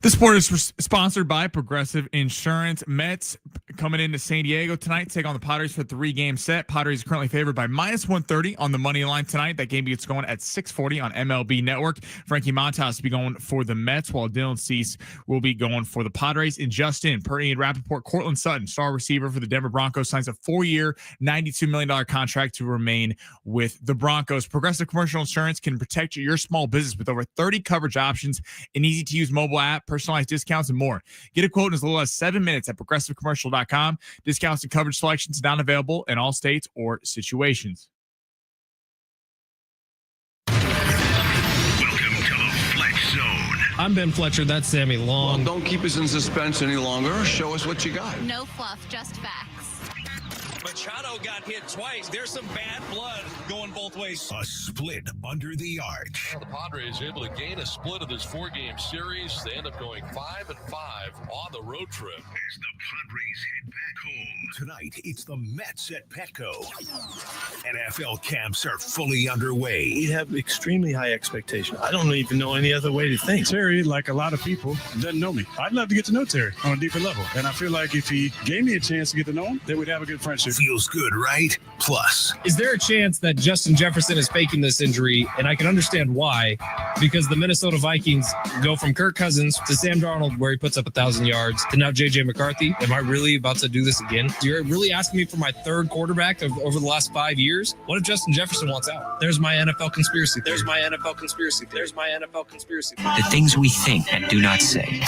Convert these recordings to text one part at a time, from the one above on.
This sport is sponsored by Progressive Insurance. Mets coming into San Diego tonight, take on the Padres for a 3-game set. Padres are currently favored by -130 on the money line tonight. That game gets going at 6:40 on MLB Network. Frankie Montas will be going for the Mets, while Dylan Cease will be going for the Padres. And Justin, per Ian Rappaport, Cortland Sutton, star receiver for the Denver Broncos, signs a 4-year, $92 million contract to remain with the Broncos. Progressive Commercial Insurance can protect your small business with over 30 coverage options, an easy-to-use mobile app, personalized discounts, and more. Get a quote in as little as 7 minutes at progressivecommercial.com. Discounts and coverage selections not available in all states or situations. Welcome to the Fletch Zone. I'm Ben Fletcher. That's Sammy Long. Well, don't keep us in suspense any longer. Show us what you got. No fluff, just facts. Machado got hit twice. There's some bad blood going both ways. A split under the arch. Well, the Padres able to gain a split of this 4-game series. They end up going 5-5 on the road trip. As the Padres head back home. Tonight, it's the Mets at Petco. NFL camps are fully underway. We have extremely high expectations. I don't even know any other way to think. Terry, like a lot of people, doesn't know me. I'd love to get to know Terry on a deeper level. And I feel like if he gave me a chance to get to know him, then we'd have a good friendship. Feels good, right? Plus, Is there a chance that Justin Jefferson is faking this injury? And I can understand why, because the Minnesota Vikings go from Kirk Cousins to Sam Darnold, where he puts up 1,000 yards, to now J.J. McCarthy. Am I really about to do this again? You're really asking me for my third quarterback over the last 5 years? What if Justin Jefferson wants out? There's my NFL conspiracy. There's my NFL conspiracy. There's my NFL conspiracy. The things we think and do not say.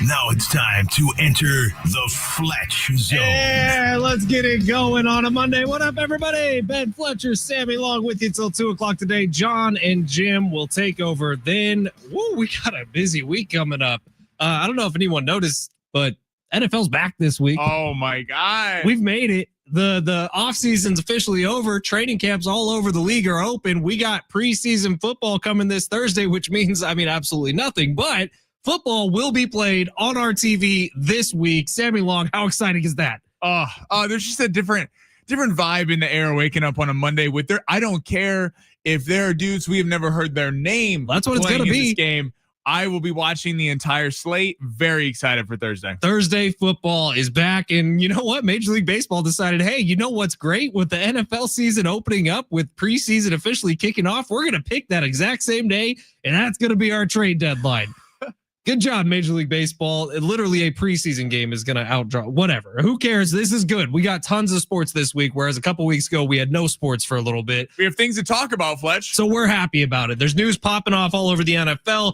now it's time to enter the Fletch Zone. Yeah, let's get it going on a Monday. What up, everybody? Ben Fletcher, Sammy Long with you till 2 o'clock today. John and Jim will take over then. Woo, we got a busy week coming up. I don't know if anyone noticed, but NFL's back this week. Oh, my God. We've made it. The offseason's officially over. Training camps all over the league are open. We got preseason football coming this Thursday, which means, absolutely nothing. But football will be played on our TV this week. Sammy Long, how exciting is that? There's just a different vibe in the air waking up on a Monday with I don't care if there are dudes we have never heard their name. That's what it's going to be. This game. I will be watching the entire slate. Very excited for Thursday. Thursday football is back. And you know what? Major League Baseball decided, hey, you know what's great? With the NFL season opening up, with preseason officially kicking off, we're going to pick that exact same day, and that's going to be our trade deadline. Good job, Major League Baseball. Literally a preseason game is going to outdraw. Whatever. Who cares? This is good. We got tons of sports this week, whereas a couple weeks ago, we had no sports for a little bit. We have things to talk about, Fletch. So we're happy about it. There's news popping off all over the NFL.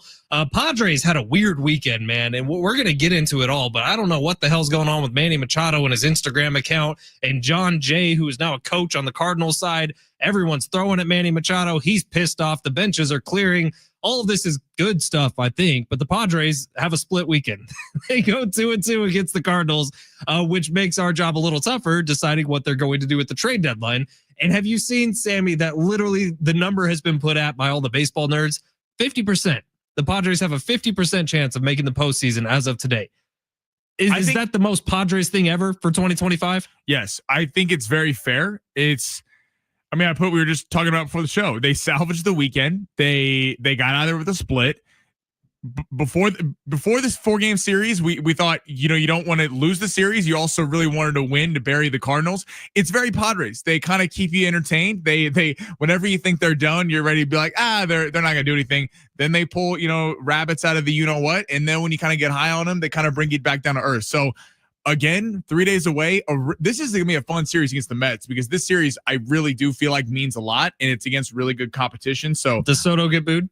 Padres had a weird weekend, man, and we're going to get into it all, but I don't know what the hell's going on with Manny Machado and his Instagram account, and John Jay, who is now a coach on the Cardinals side. Everyone's throwing at Manny Machado. He's pissed off. The benches are clearing. All of this is good stuff, I think, but the Padres have a split weekend. They go 2-2 against the Cardinals, which makes our job a little tougher deciding what they're going to do with the trade deadline. And have you seen, Sammy, that literally the number has been put at by all the baseball nerds? 50%. The Padres have a 50% chance of making the postseason as of today. Is that the most Padres thing ever for 2025? Yes, I think it's very fair. We were just talking about before the show. They salvaged the weekend. They got out of there with a split. Before this 4-game series, we thought, you don't want to lose the series. You also really wanted to win to bury the Cardinals. It's very Padres. They kind of keep you entertained. They whenever you think they're done, you're ready to be like, they're not gonna do anything. Then they pull, rabbits out of the what, and then when you kind of get high on them, they kind of bring you back down to earth. So again, 3 days away. This is going to be a fun series against the Mets because this series I really do feel like means a lot, and it's against really good competition. So does Soto get booed?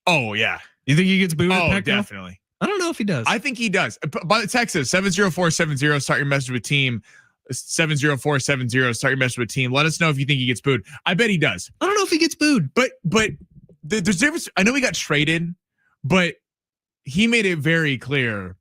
Oh yeah, you think he gets booed? Oh, definitely. I don't know if he does. I think he does. But Texas 70470. Start your message with team. 70470. Start your message with team. Let us know if you think he gets booed. I bet he does. I don't know if he gets booed, but there's difference. I know he got traded, but he made it very clear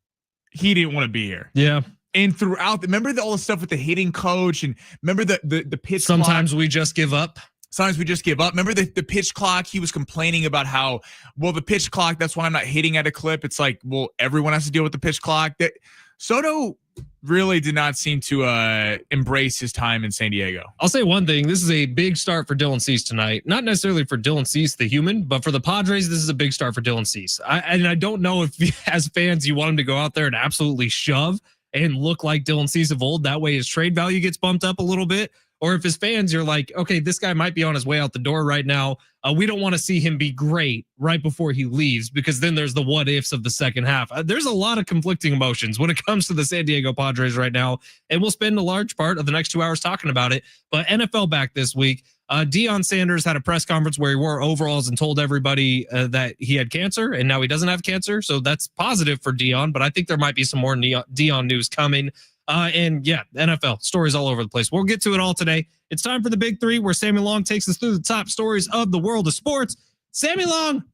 he didn't want to be here. Yeah. And throughout, remember all the stuff with the hitting coach, and remember the pitch Sometimes clock? we just give up. Sometimes we just give up. Remember the pitch clock? He was complaining about how, the pitch clock, that's why I'm not hitting at a clip. It's like, everyone has to deal with the pitch clock. That Soto really did not seem to embrace his time in San Diego. I'll say one thing. This is a big start for Dylan Cease tonight. Not necessarily for Dylan Cease, the human, but for the Padres, this is a big start for Dylan Cease. I don't know if as fans you want him to go out there and absolutely shove and look like Dylan Cease of old. That way his trade value gets bumped up a little bit. Or if his fans, you're like, okay, this guy might be on his way out the door right now. We don't want to see him be great right before he leaves, because then there's the what ifs of the second half. There's a lot of conflicting emotions when it comes to the San Diego Padres right now. And we'll spend a large part of the next 2 hours talking about it. But NFL back this week. Deion Sanders had a press conference where he wore overalls and told everybody that he had cancer, and now he doesn't have cancer. So that's positive for Deion, but I think there might be some more Deion news coming. And yeah, NFL stories all over the place. We'll get to it all today. It's time for the Big Three, where Sammy Long takes us through the top stories of the world of sports. Sammy Long,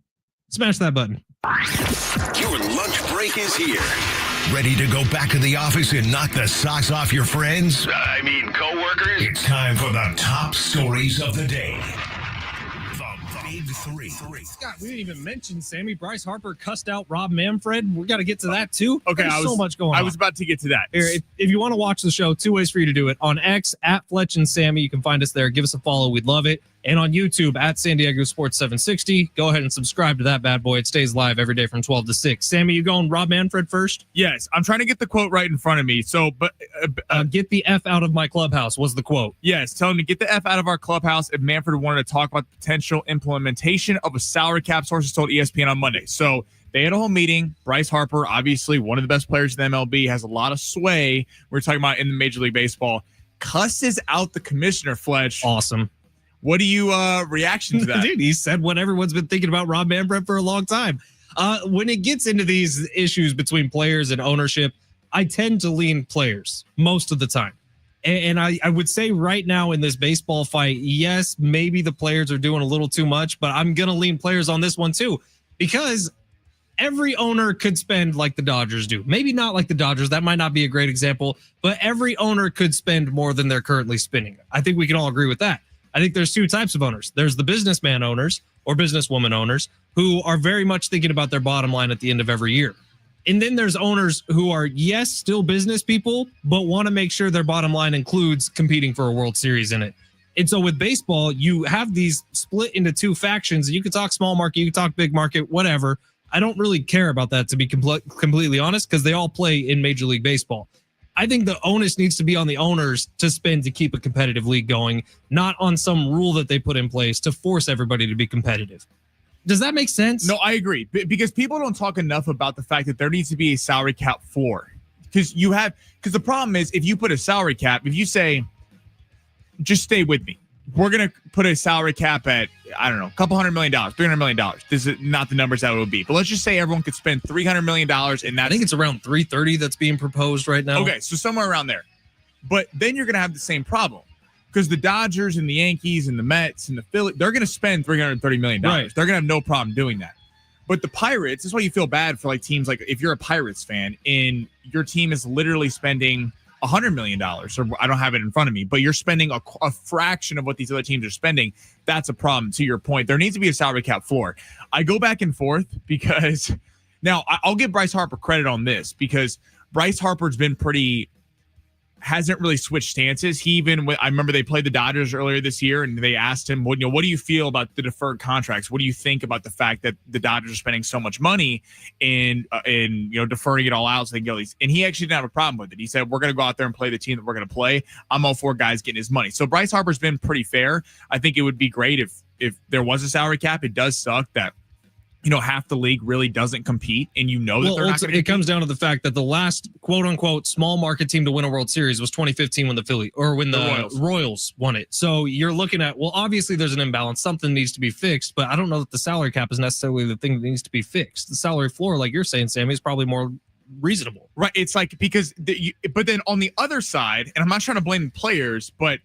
smash that button. Your lunch break is here. Ready to go back to the office and knock the socks off your friends? I mean, coworkers? It's time for the top stories of the day. The Big Three. Scott, we didn't even mention Sammy. Bryce Harper cussed out Rob Manfred. We got to get to that too. Okay, There's so much going on. I was about to get to that. Here, if you want to watch the show, 2 ways for you to do it. On X, at Fletch and Sammy. You can find us there. Give us a follow. We'd love it. And on YouTube, at San Diego Sports 760. Go ahead and subscribe to that bad boy. It stays live every day from 12 to 6. Sammy, you going Rob Manfred first? Yes, I'm trying to get the quote right in front of me. So, but get the F out of my clubhouse was the quote. Yes, tell him to get the F out of our clubhouse if Manfred wanted to talk about the potential implementation of a salary cap, sources told ESPN on Monday. So they had a whole meeting. Bryce Harper, obviously one of the best players in the MLB, has a lot of sway. We're talking about in the Major League Baseball. Cusses out the commissioner, Fletch. Awesome. What do you reaction to that? Dude, he said what everyone's been thinking about Rob Manfred for a long time. When it gets into these issues between players and ownership, I tend to lean players most of the time. And I would say right now in this baseball fight, yes, maybe the players are doing a little too much, but I'm going to lean players on this one too, because every owner could spend like the Dodgers do. Maybe not like the Dodgers. That might not be a great example, but every owner could spend more than they're currently spending. I think we can all agree with that. I think there's two types of owners. There's the businessman owners or businesswoman owners who are very much thinking about their bottom line at the end of every year. And then there's owners who are, yes, still business people, but want to make sure their bottom line includes competing for a World Series in it. And so with baseball, you have these split into two factions. You can talk small market, you can talk big market, whatever. I don't really care about that, to be completely honest, because they all play in Major League Baseball. I think the onus needs to be on the owners to spend to keep a competitive league going, not on some rule that they put in place to force everybody to be competitive. Does that make sense? No, I agree. Because people don't talk enough about the fact that there needs to be a salary cap floor. Because the problem is, if you put a salary cap, if you say, just stay with me, we're going to put a salary cap at, I don't know, a couple $100 million, $300 million. This is not the numbers that it would be. But let's just say everyone could spend $300 million. And I think it's around 330 that's being proposed right now. Okay, so somewhere around there. But then you're going to have the same problem. Because the Dodgers and the Yankees and the Mets and the Phillies, they're going to spend $330 million. Right. They're going to have no problem doing that. But the Pirates, this is why you feel bad for like teams like, if you're a Pirates fan and your team is literally spending $100 million, or I don't have it in front of me, but you're spending a fraction of what these other teams are spending. That's a problem. To your point, there needs to be a salary cap floor. I go back and forth because now I'll give Bryce Harper credit on this, because Bryce Harper's been hasn't really switched stances. I remember they played the Dodgers earlier this year, and they asked him, what do you feel about the deferred contracts? What do you think about the fact that the Dodgers are spending so much money in deferring it all out so they can get all these? And he actually didn't have a problem with it. He said, we're going to go out there and play the team that we're going to play. I'm all for guys getting his money. So Bryce Harper's been pretty fair. I think it would be great if there was a salary cap. It does suck that half the league really doesn't compete, and that they're not going to compete. It comes down to the fact that the last quote unquote small market team to win a World Series was 2015 when the Royals won it. So you're looking at, well, obviously there's an imbalance. Something needs to be fixed, but I don't know that the salary cap is necessarily the thing that needs to be fixed. The salary floor, like you're saying, Sammy, is probably more reasonable. Right. It's like, because but then on the other side, and I'm not trying to blame the players, but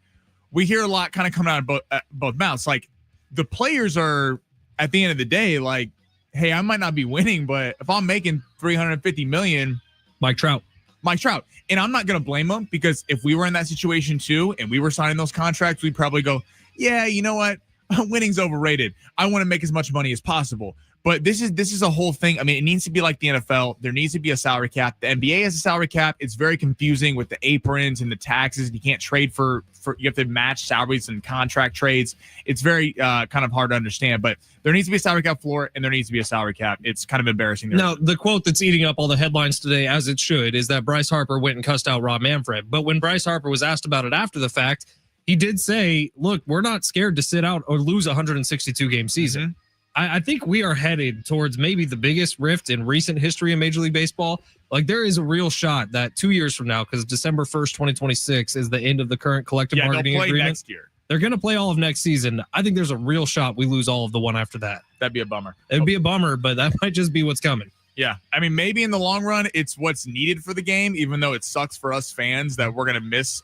we hear a lot kind of coming out of both mouths. Like, the players are, at the end of the day, like, hey, I might not be winning, but if I'm making $350 million, Mike Trout. And I'm not going to blame them, because if we were in that situation too, and we were signing those contracts, we'd probably go, yeah, you know what? winning's overrated. I want to make as much money as possible. But this is a whole thing. I mean, it needs to be like the NFL. There needs to be a salary cap. The NBA has a salary cap. It's very confusing with the aprons and the taxes. You can't trade for you have to match salaries and contract trades. It's very kind of hard to understand. But there needs to be a salary cap floor, and there needs to be a salary cap. It's kind of embarrassing. Now, the quote that's eating up all the headlines today, as it should, is that Bryce Harper went and cussed out Rob Manfred. But when Bryce Harper was asked about it after the fact, he did say, look, we're not scared to sit out or lose a 162-game season. Mm-hmm. I think we are headed towards maybe the biggest rift in recent history in Major League Baseball. Like, there is a real shot that 2 years from now, because December 1st, 2026 is the end of the current collective bargaining agreement. Next year. They're going to play all of next season. I think there's a real shot we lose all of the one after that. That'd be a bummer. It'd be a bummer, but that might just be what's coming. Yeah. I mean, maybe in the long run, it's what's needed for the game, even though it sucks for us fans that we're going to miss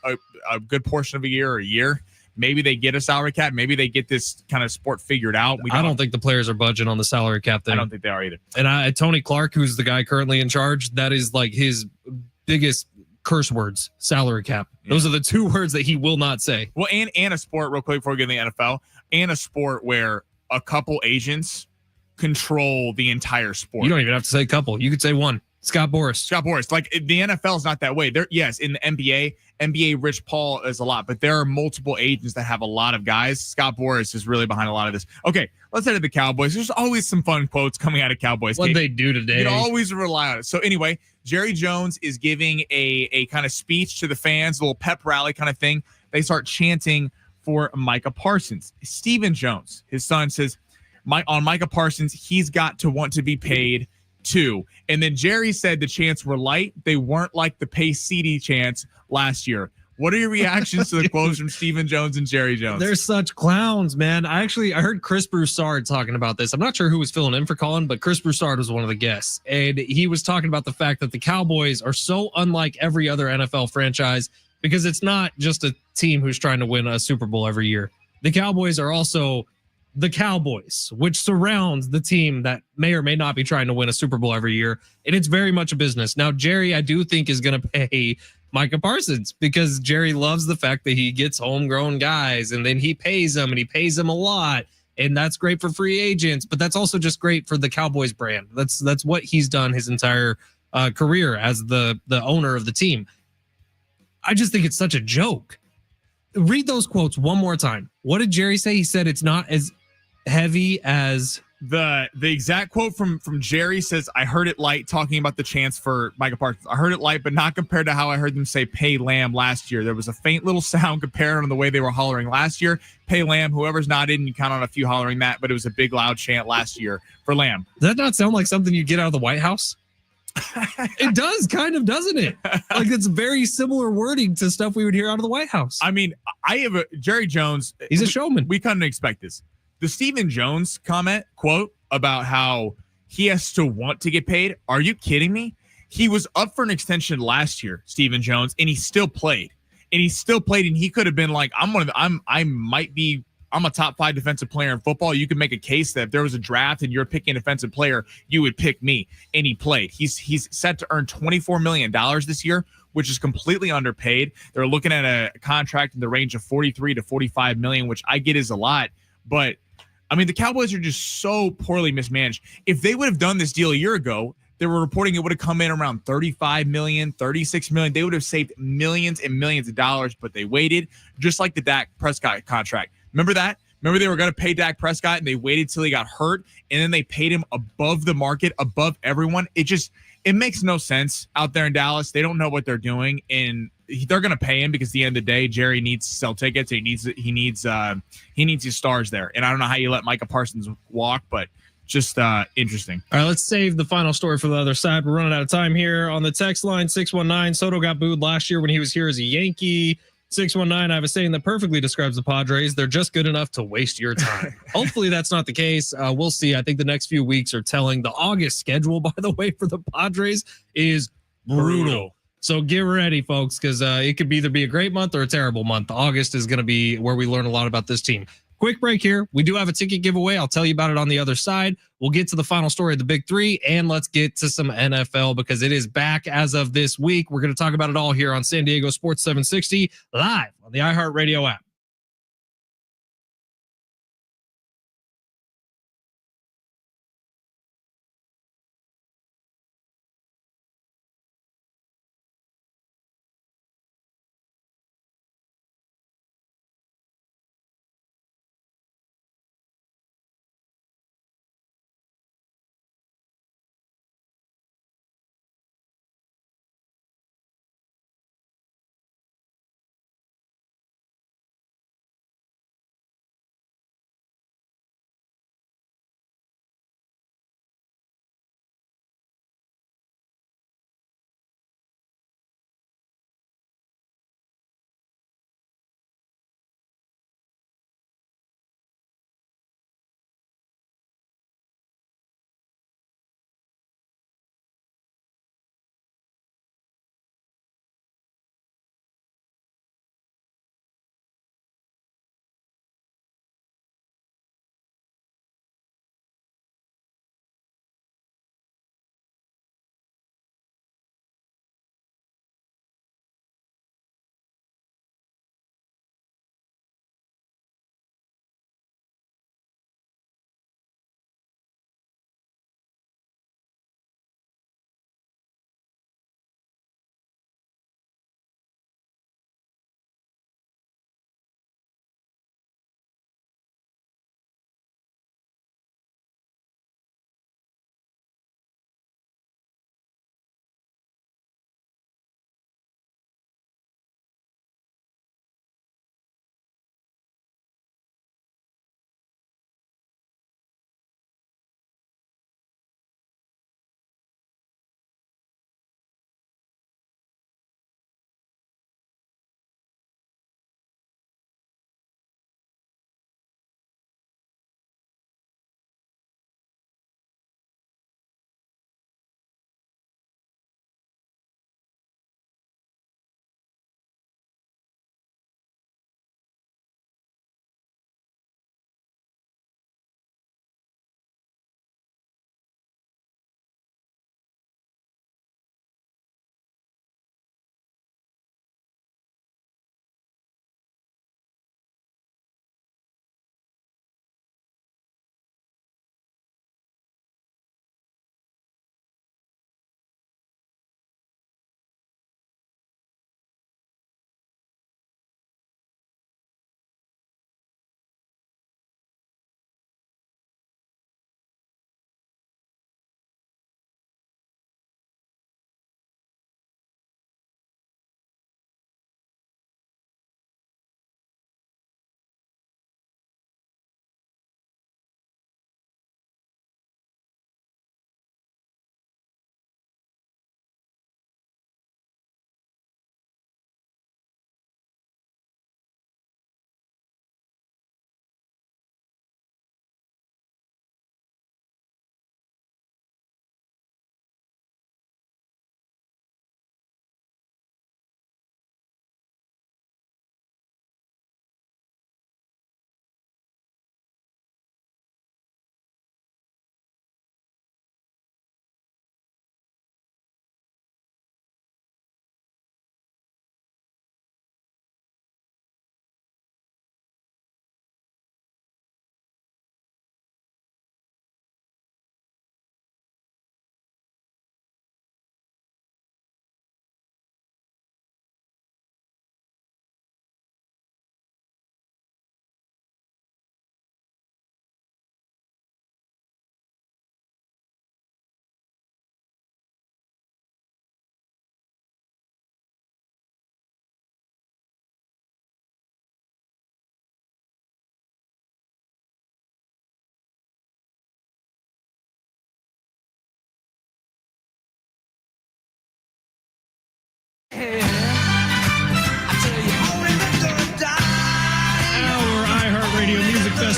a good portion of a year or a year. Maybe they get a salary cap. Maybe they get this kind of sport figured out. I don't think the players are budging on the salary cap thing. I don't think they are either. And Tony Clark, who's the guy currently in charge, that is like his biggest curse words, salary cap. Yeah. Those are the two words that he will not say. Well, and a sport, real quick before we get in the NFL, and a sport where a couple agents control the entire sport. You don't even have to say couple. You could say one. Scott Boras. Like, the NFL is not that way. Yes, in the NBA, Rich Paul is a lot, but there are multiple agents that have a lot of guys. Scott Boras is really behind a lot of this. Okay, let's head to the Cowboys. There's always some fun quotes coming out of Cowboys. What they do today. You can always rely on it. So anyway, Jerry Jones is giving a kind of speech to the fans, a little pep rally kind of thing. They start chanting for Micah Parsons. Stephen Jones, his son, says, on Micah Parsons, he's got to want to be paid too. And then Jerry said the chants were light. They weren't like the pay CD chants last year. What are your reactions to the quotes from Stephen Jones and Jerry Jones? They're such clowns, man. I heard Chris Broussard talking about this. I'm not sure who was filling in for Colin, but Chris Broussard was one of the guests. And he was talking about the fact that the Cowboys are so unlike every other NFL franchise because it's not just a team who's trying to win a Super Bowl every year. The Cowboys are also the Cowboys, which surrounds the team that may or may not be trying to win a Super Bowl every year. And it's very much a business. Now, Jerry, I do think, is going to pay Micah Parsons because Jerry loves the fact that he gets homegrown guys and then he pays them, and he pays them a lot. And that's great for free agents, but that's also just great for the Cowboys brand. That's what he's done his entire career as the owner of the team. I just think it's such a joke. Read those quotes one more time. What did Jerry say? He said it's not as heavy as the exact quote from Jerry says, I heard it light, talking about the chance for Micah Parsons. I heard it light, but not compared to how I heard them say pay Lamb last year. There was a faint little sound compared on the way they were hollering last year. Pay Lamb, whoever's not in, you count on a few hollering that, but it was a big loud chant last year for Lamb. Does that not sound like something you get out of the White House? It does, kind of, doesn't it? Like, it's very similar wording to stuff we would hear out of the White House. I mean, Jerry Jones. He's a showman. We couldn't expect this. The Stephen Jones comment, quote, about how he has to want to get paid. Are you kidding me? He was up for an extension last year, Stephen Jones, and he still played. And he could have been like, I'm a top 5 defensive player in football. You can make a case that if there was a draft and you're picking a defensive player, you would pick me. And he played. He's set to earn $24 million this year, which is completely underpaid. They're looking at a contract in the range of 43 to 45 million, which I get is a lot. But I mean, the Cowboys are just so poorly mismanaged. If they would have done this deal a year ago, they were reporting it would have come in around 35 million, 36 million. They would have saved millions and millions of dollars, but they waited, just like the Dak Prescott contract. Remember that? Remember they were going to pay Dak Prescott and they waited till he got hurt and then they paid him above the market, above everyone. It makes no sense out there in Dallas. They don't know what they're doing, and they're going to pay him because at the end of the day, Jerry needs to sell tickets. He needs his stars there. And I don't know how you let Micah Parsons walk, but just interesting. All right, let's save the final story for the other side. We're running out of time here on the text line. 619 Soto got booed last year when he was here as a Yankee. 619, I have a saying that perfectly describes the Padres. They're just good enough to waste your time. Hopefully that's not the case. We'll see. I think the next few weeks are telling. The August schedule, by the way, for the Padres is brutal. So get ready, folks, because it could either be a great month or a terrible month. August is going to be where we learn a lot about this team. Quick break here. We do have a ticket giveaway. I'll tell you about it on the other side. We'll get to the final story of the Big Three, and let's get to some NFL because it is back as of this week. We're going to talk about it all here on San Diego Sports 760 live on the iHeartRadio app.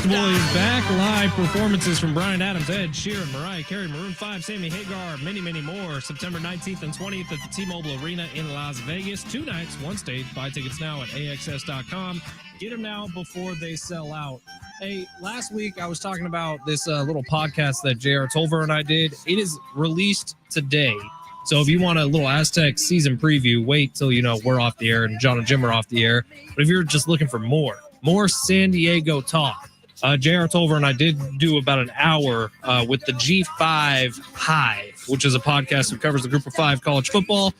Festival is back. Live performances from Bryan Adams, Ed Sheeran, Mariah Carey, Maroon 5, Sammy Hagar, many, many more. September 19th and 20th at the T-Mobile Arena in Las Vegas. 2 nights, 1 stage. Buy tickets now at AXS.com. Get them now before they sell out. Hey, last week I was talking about this little podcast that J.R. Tolver and I did. It is released today. So if you want a little Aztec season preview, wait till we're off the air and John and Jim are off the air. But if you're just looking for more San Diego talk, J.R. Tolver and I did do about an hour with the G5 Hive, which is a podcast that covers the Group of 5 college football.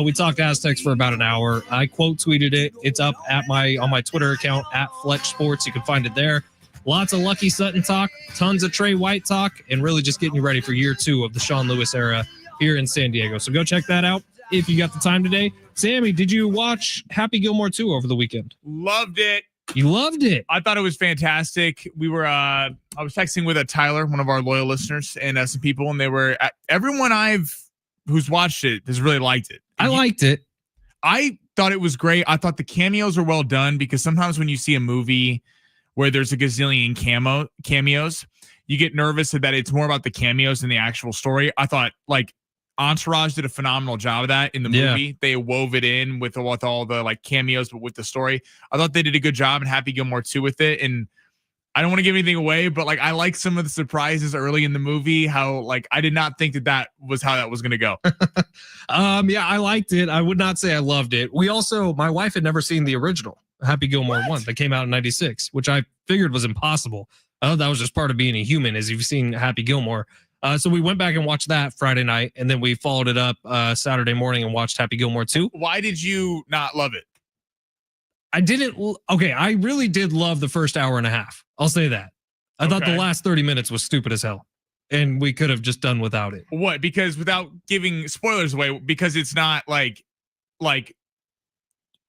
We talked Aztecs for about an hour. I quote tweeted it. It's up on my Twitter account at Fletch Sports. You can find it there. Lots of Lucky Sutton talk, tons of Trey White talk, and really just getting you ready for year 2 of the Sean Lewis era here in San Diego. So go check that out if you got the time today. Sammy, did you watch Happy Gilmore 2 over the weekend? Loved it. You loved it. I thought it was fantastic. We were, I was texting with Tyler, one of our loyal listeners, and some people, and they were, everyone who's watched it has really liked it. I liked it. I thought it was great. I thought the cameos are well done because sometimes when you see a movie where there's a gazillion cameos, you get nervous that it's more about the cameos than the actual story. I thought Entourage did a phenomenal job of that in the movie. Yeah. They wove it in with all the cameos, but with the story. I thought they did a good job in Happy Gilmore 2 with it. And I don't want to give anything away, but I like some of the surprises early in the movie. How I did not think that was how that was going to go. Yeah, I liked it. I would not say I loved it. My wife had never seen the original Happy Gilmore 1 that came out in '96, which I figured was impossible. I thought that was just part of being a human, as you've seen Happy Gilmore. So we went back and watched that Friday night, and then we followed it up Saturday morning and watched Happy Gilmore 2. Why did you not love it? I didn't. Okay, I really did love the first hour and a half. I'll say that. I thought the last 30 minutes was stupid as hell, and we could have just done without it. What? Because without giving spoilers away, because it's not like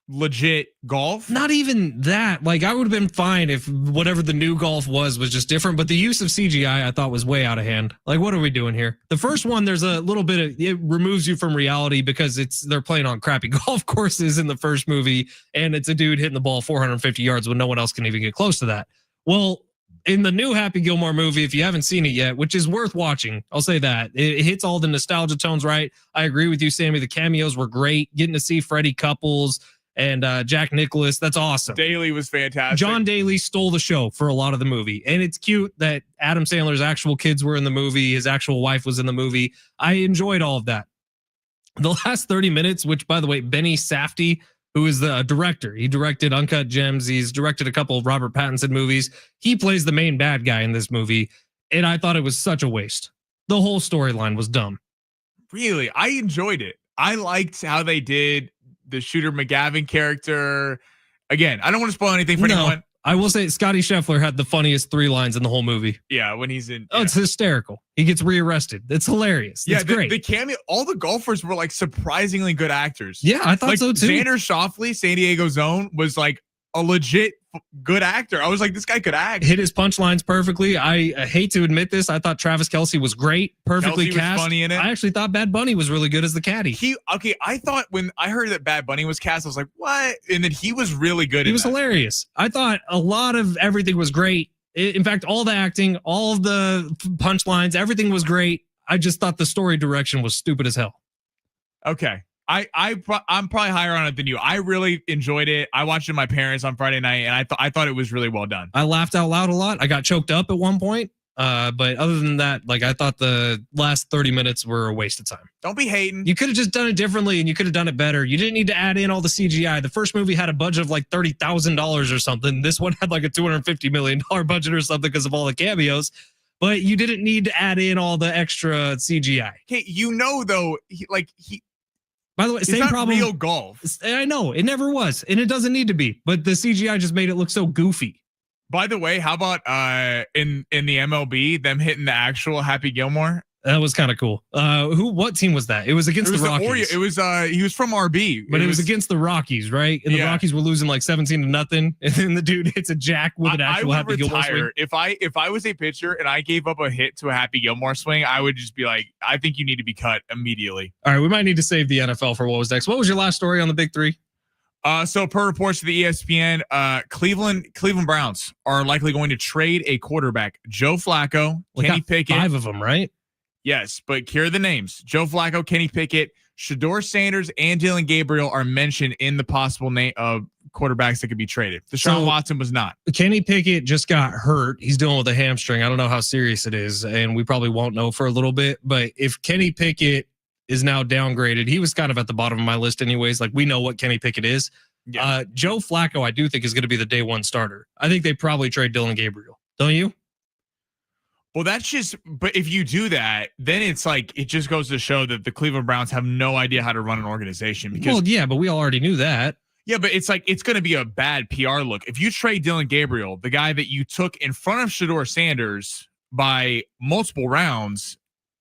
legit golf. Not even that. I would have been fine if whatever the new golf was just different, but the use of CGI I thought was way out of hand. What are we doing here? The first one, there's a little bit of, it removes you from reality because they're playing on crappy golf courses in the first movie, and it's a dude hitting the ball 450 yards when no one else can even get close to that. Well, in the new Happy Gilmore movie, if you haven't seen it yet, which is worth watching, I'll say that it hits all the nostalgia tones right. I agree with you, Sammy. The cameos were great. Getting to see Freddie Couples and Jack Nicklaus, that's awesome. Daly was fantastic. John Daly stole the show for a lot of the movie, and it's cute that Adam Sandler's actual kids were in the movie. His actual wife was in the movie. I enjoyed all of that. The last 30 minutes, which, by the way, Benny Safdie, who is the director, he directed Uncut Gems. He's directed a couple of Robert Pattinson movies. He plays the main bad guy in this movie, and I thought it was such a waste. The whole storyline was dumb. Really? I enjoyed it. I liked how they did the Shooter McGavin character. Again, I don't want to spoil anything for anyone. I will say Scotty Scheffler had the funniest 3 lines in the whole movie. Yeah, when he's in. Oh, it's hysterical. He gets rearrested. It's hilarious. It's great. The cameo, all the golfers were surprisingly good actors. Yeah, I thought so too. Xander Schauffele, San Diego Zone, was a legit good actor. I was like, this guy could act. Hit his punchlines perfectly. I hate to admit this. I thought Travis Kelce was great. Perfectly Kelce cast. Was funny in it. I actually thought Bad Bunny was really good as the caddy. I thought when I heard that Bad Bunny was cast, I was like, what? And then he was really good. He was hilarious. I thought a lot of everything was great. In fact, all the acting, all of the punchlines, everything was great. I just thought the story direction was stupid as hell. Okay. I'm probably higher on it than you. I really enjoyed it. I watched it with my parents on Friday night, and I thought it was really well done. I laughed out loud a lot. I got choked up at one point. But other than that, I thought the last 30 minutes were a waste of time. Don't be hating. You could have just done it differently, and you could have done it better. You didn't need to add in all the CGI. The first movie had a budget of $30,000 or something. This one had a $250 million budget or something because of all the cameos. But you didn't need to add in all the extra CGI. Okay, though, by the way, same problem. Real golf. I know it never was, and it doesn't need to be. But the CGI just made it look so goofy. By the way, how about in the MLB them hitting the actual Happy Gilmore? That was kind of cool. What team was that? It was against the Rockies. It was he was from RB, but it was against the Rockies, right? And the Rockies were losing 17-0, and then the dude hits a jack with an actual Happy Gilmore swing. If I was a pitcher and I gave up a hit to a Happy Gilmore swing, I would just be like, I think you need to be cut immediately. All right, we might need to save the NFL for what was next. What was your last story on the Big Three? So per reports to the ESPN, Cleveland Browns are likely going to trade a quarterback. Joe Flacco, Kenny Pickett. 5 of them, right? Yes, but here are the names. Joe Flacco, Kenny Pickett, Shedeur Sanders, and Dylan Gabriel are mentioned in the possible name of quarterbacks that could be traded. Deshaun Watson was not. Kenny Pickett just got hurt. He's dealing with a hamstring. I don't know how serious it is, and we probably won't know for a little bit. But if Kenny Pickett is now downgraded, he was kind of at the bottom of my list anyways. Like, we know what Kenny Pickett is. Yeah. Joe Flacco, I do think, is going to be the day one starter. I think they probably trade Dylan Gabriel. Don't you? Well, that's just, but if you do that, then it's like, it just goes to show that the Cleveland Browns have no idea how to run an organization. Because, well, yeah, but we all already knew that. Yeah, but it's like, it's going to be a bad PR look. If you trade Dylan Gabriel, the guy that you took in front of Shedeur Sanders by multiple rounds,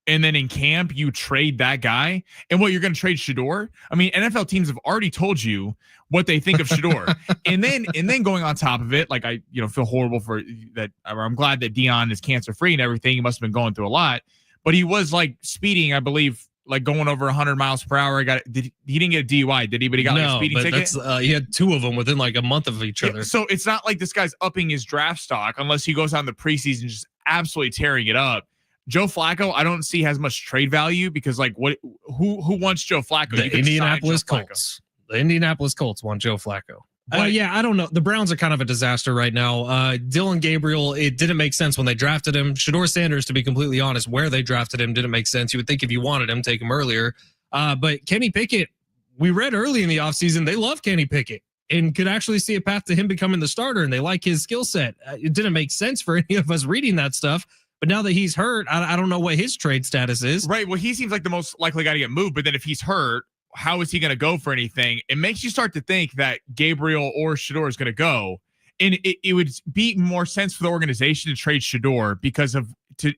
and then in camp, you trade that guy, and what, you're going to trade Shedeur? I mean, NFL teams have already told you what they think of Shedeur. and then going on top of it, like, I feel horrible for that. I'm glad that Dion is cancer free and everything. He must have been going through a lot, but he was like speeding, I believe, like going over 100 miles per hour. He didn't get a DUI, did he? But he got like a speeding ticket. He had 2 of them within like a month of each other. So it's not like this guy's upping his draft stock unless he goes on the preseason just absolutely tearing it up. Joe Flacco, I don't see has much trade value because, like, who wants Joe Flacco? The Indianapolis Colts. The Indianapolis Colts want Joe Flacco. Yeah, I don't know. The Browns are kind of a disaster right now. Dylan Gabriel, it didn't make sense when they drafted him. Shedeur Sanders, to be completely honest, where they drafted him didn't make sense. You would think if you wanted him, take him earlier. But Kenny Pickett, we read early in the offseason, they love Kenny Pickett and could actually see a path to him becoming the starter, and they like his skill set. It didn't make sense for any of us reading that stuff. But now that he's hurt, I don't know what his trade status is. Right. Well, he seems like the most likely guy to get moved. But then if he's hurt, how is he going to go for anything? It makes you start to think that Gabriel or Shedeur is going to go. And it would be more sense for the organization to trade Shedeur because to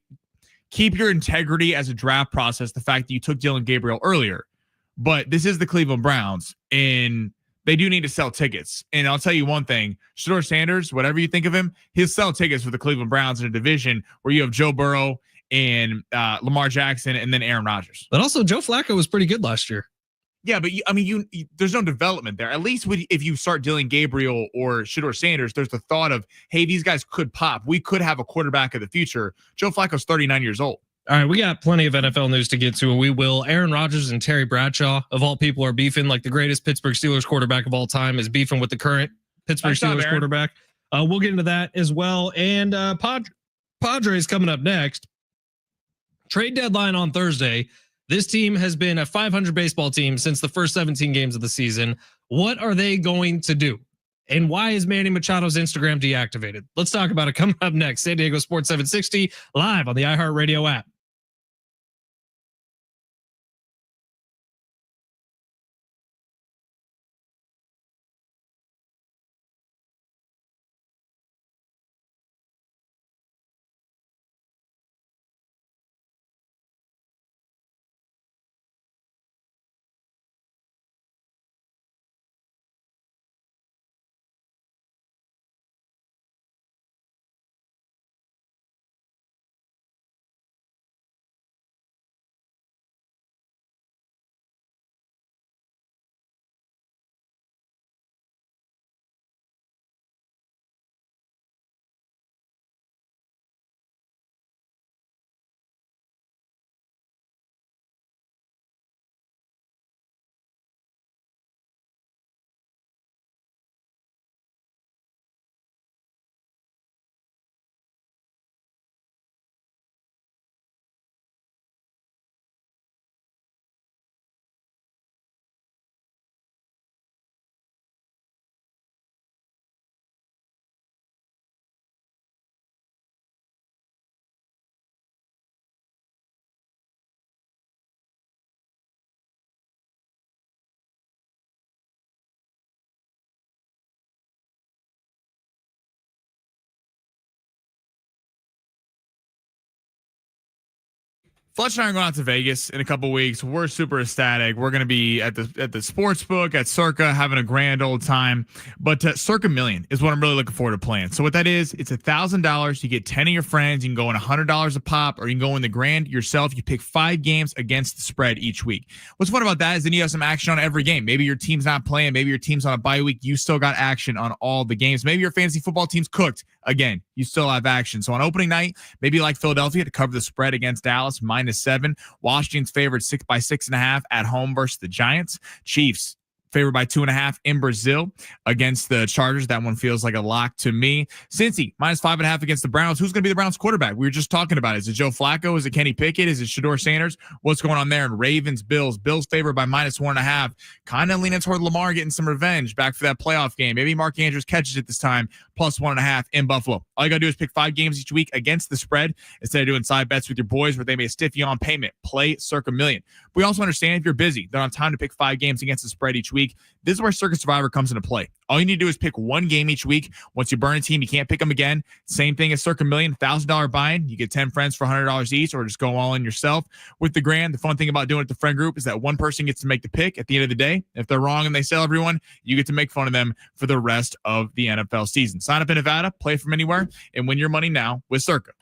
keep your integrity as a draft process, the fact that you took Dylan Gabriel earlier. But this is the Cleveland Browns, and they do need to sell tickets. And I'll tell you one thing, Shedeur Sanders, whatever you think of him, he'll sell tickets for the Cleveland Browns in a division where you have Joe Burrow and Lamar Jackson and then Aaron Rodgers. But also Joe Flacco was pretty good last year. Yeah, but there's no development there. At least if you start Dylan Gabriel or Shedeur Sanders, there's the thought of, hey, these guys could pop. We could have a quarterback of the future. Joe Flacco's 39 years old. All right, we got plenty of NFL news to get to, and we will. Aaron Rodgers and Terry Bradshaw, of all people, are beefing. Like, the greatest Pittsburgh Steelers quarterback of all time is beefing with the current Pittsburgh Steelers quarterback. We'll get into that as well. And Padres coming up next. Trade deadline on Thursday. This team has been a 500 baseball team since the first 17 games of the season. What are they going to do? And why is Manny Machado's Instagram deactivated? Let's talk about it coming up next. San Diego Sports 760, live on the iHeartRadio app. Fletch and I are going out to Vegas in a couple weeks. We're super ecstatic. We're going to be at the sports book at Circa having a grand old time. But Circa Million is what I'm really looking forward to playing. So what that is, it's $1,000. You get 10 of your friends. You can go in $100 a pop, or you can go in the grand yourself. You pick 5 games against the spread each week. What's fun about that is then you have some action on every game. Maybe your team's not playing. Maybe your team's on a bye week. You still got action on all the games. Maybe your fantasy football team's cooked. Again, you still have action. So on opening night, maybe like Philadelphia to cover the spread against Dallas, -7. Washington's favored 6.5 at home versus the Giants. Chiefs favored by 2.5 in Brazil against the Chargers. That one feels like a lock to me. Cincy -5.5 against the Browns. Who's going to be the Browns quarterback? We were just talking about it. Is it Joe Flacco? Is it Kenny Pickett? Is it Shador Sanders? What's going on there? And Ravens, Bills favored by -1.5. Kind of leaning toward Lamar getting some revenge back for that playoff game. Maybe Mark Andrews catches it this time, +1.5 in Buffalo. All you got to do is pick 5 games each week against the spread instead of doing side bets with your boys where they may stiff you on payment. Play Circa Million. We also understand if you're busy, don't have time to pick 5 games against the spread each week. This is where Circa Survivor comes into play. All you need to do is pick 1 game each week. Once you burn a team, you can't pick them again. Same thing as Circa Million, $1,000 buy-in. You get 10 friends for $100 each, or just go all in yourself. With the grand, the fun thing about doing it with the friend group is that one person gets to make the pick at the end of the day. If they're wrong and they sell everyone, you get to make fun of them for the rest of the NFL season. Sign up in Nevada, play from anywhere, and win your money now with Circa.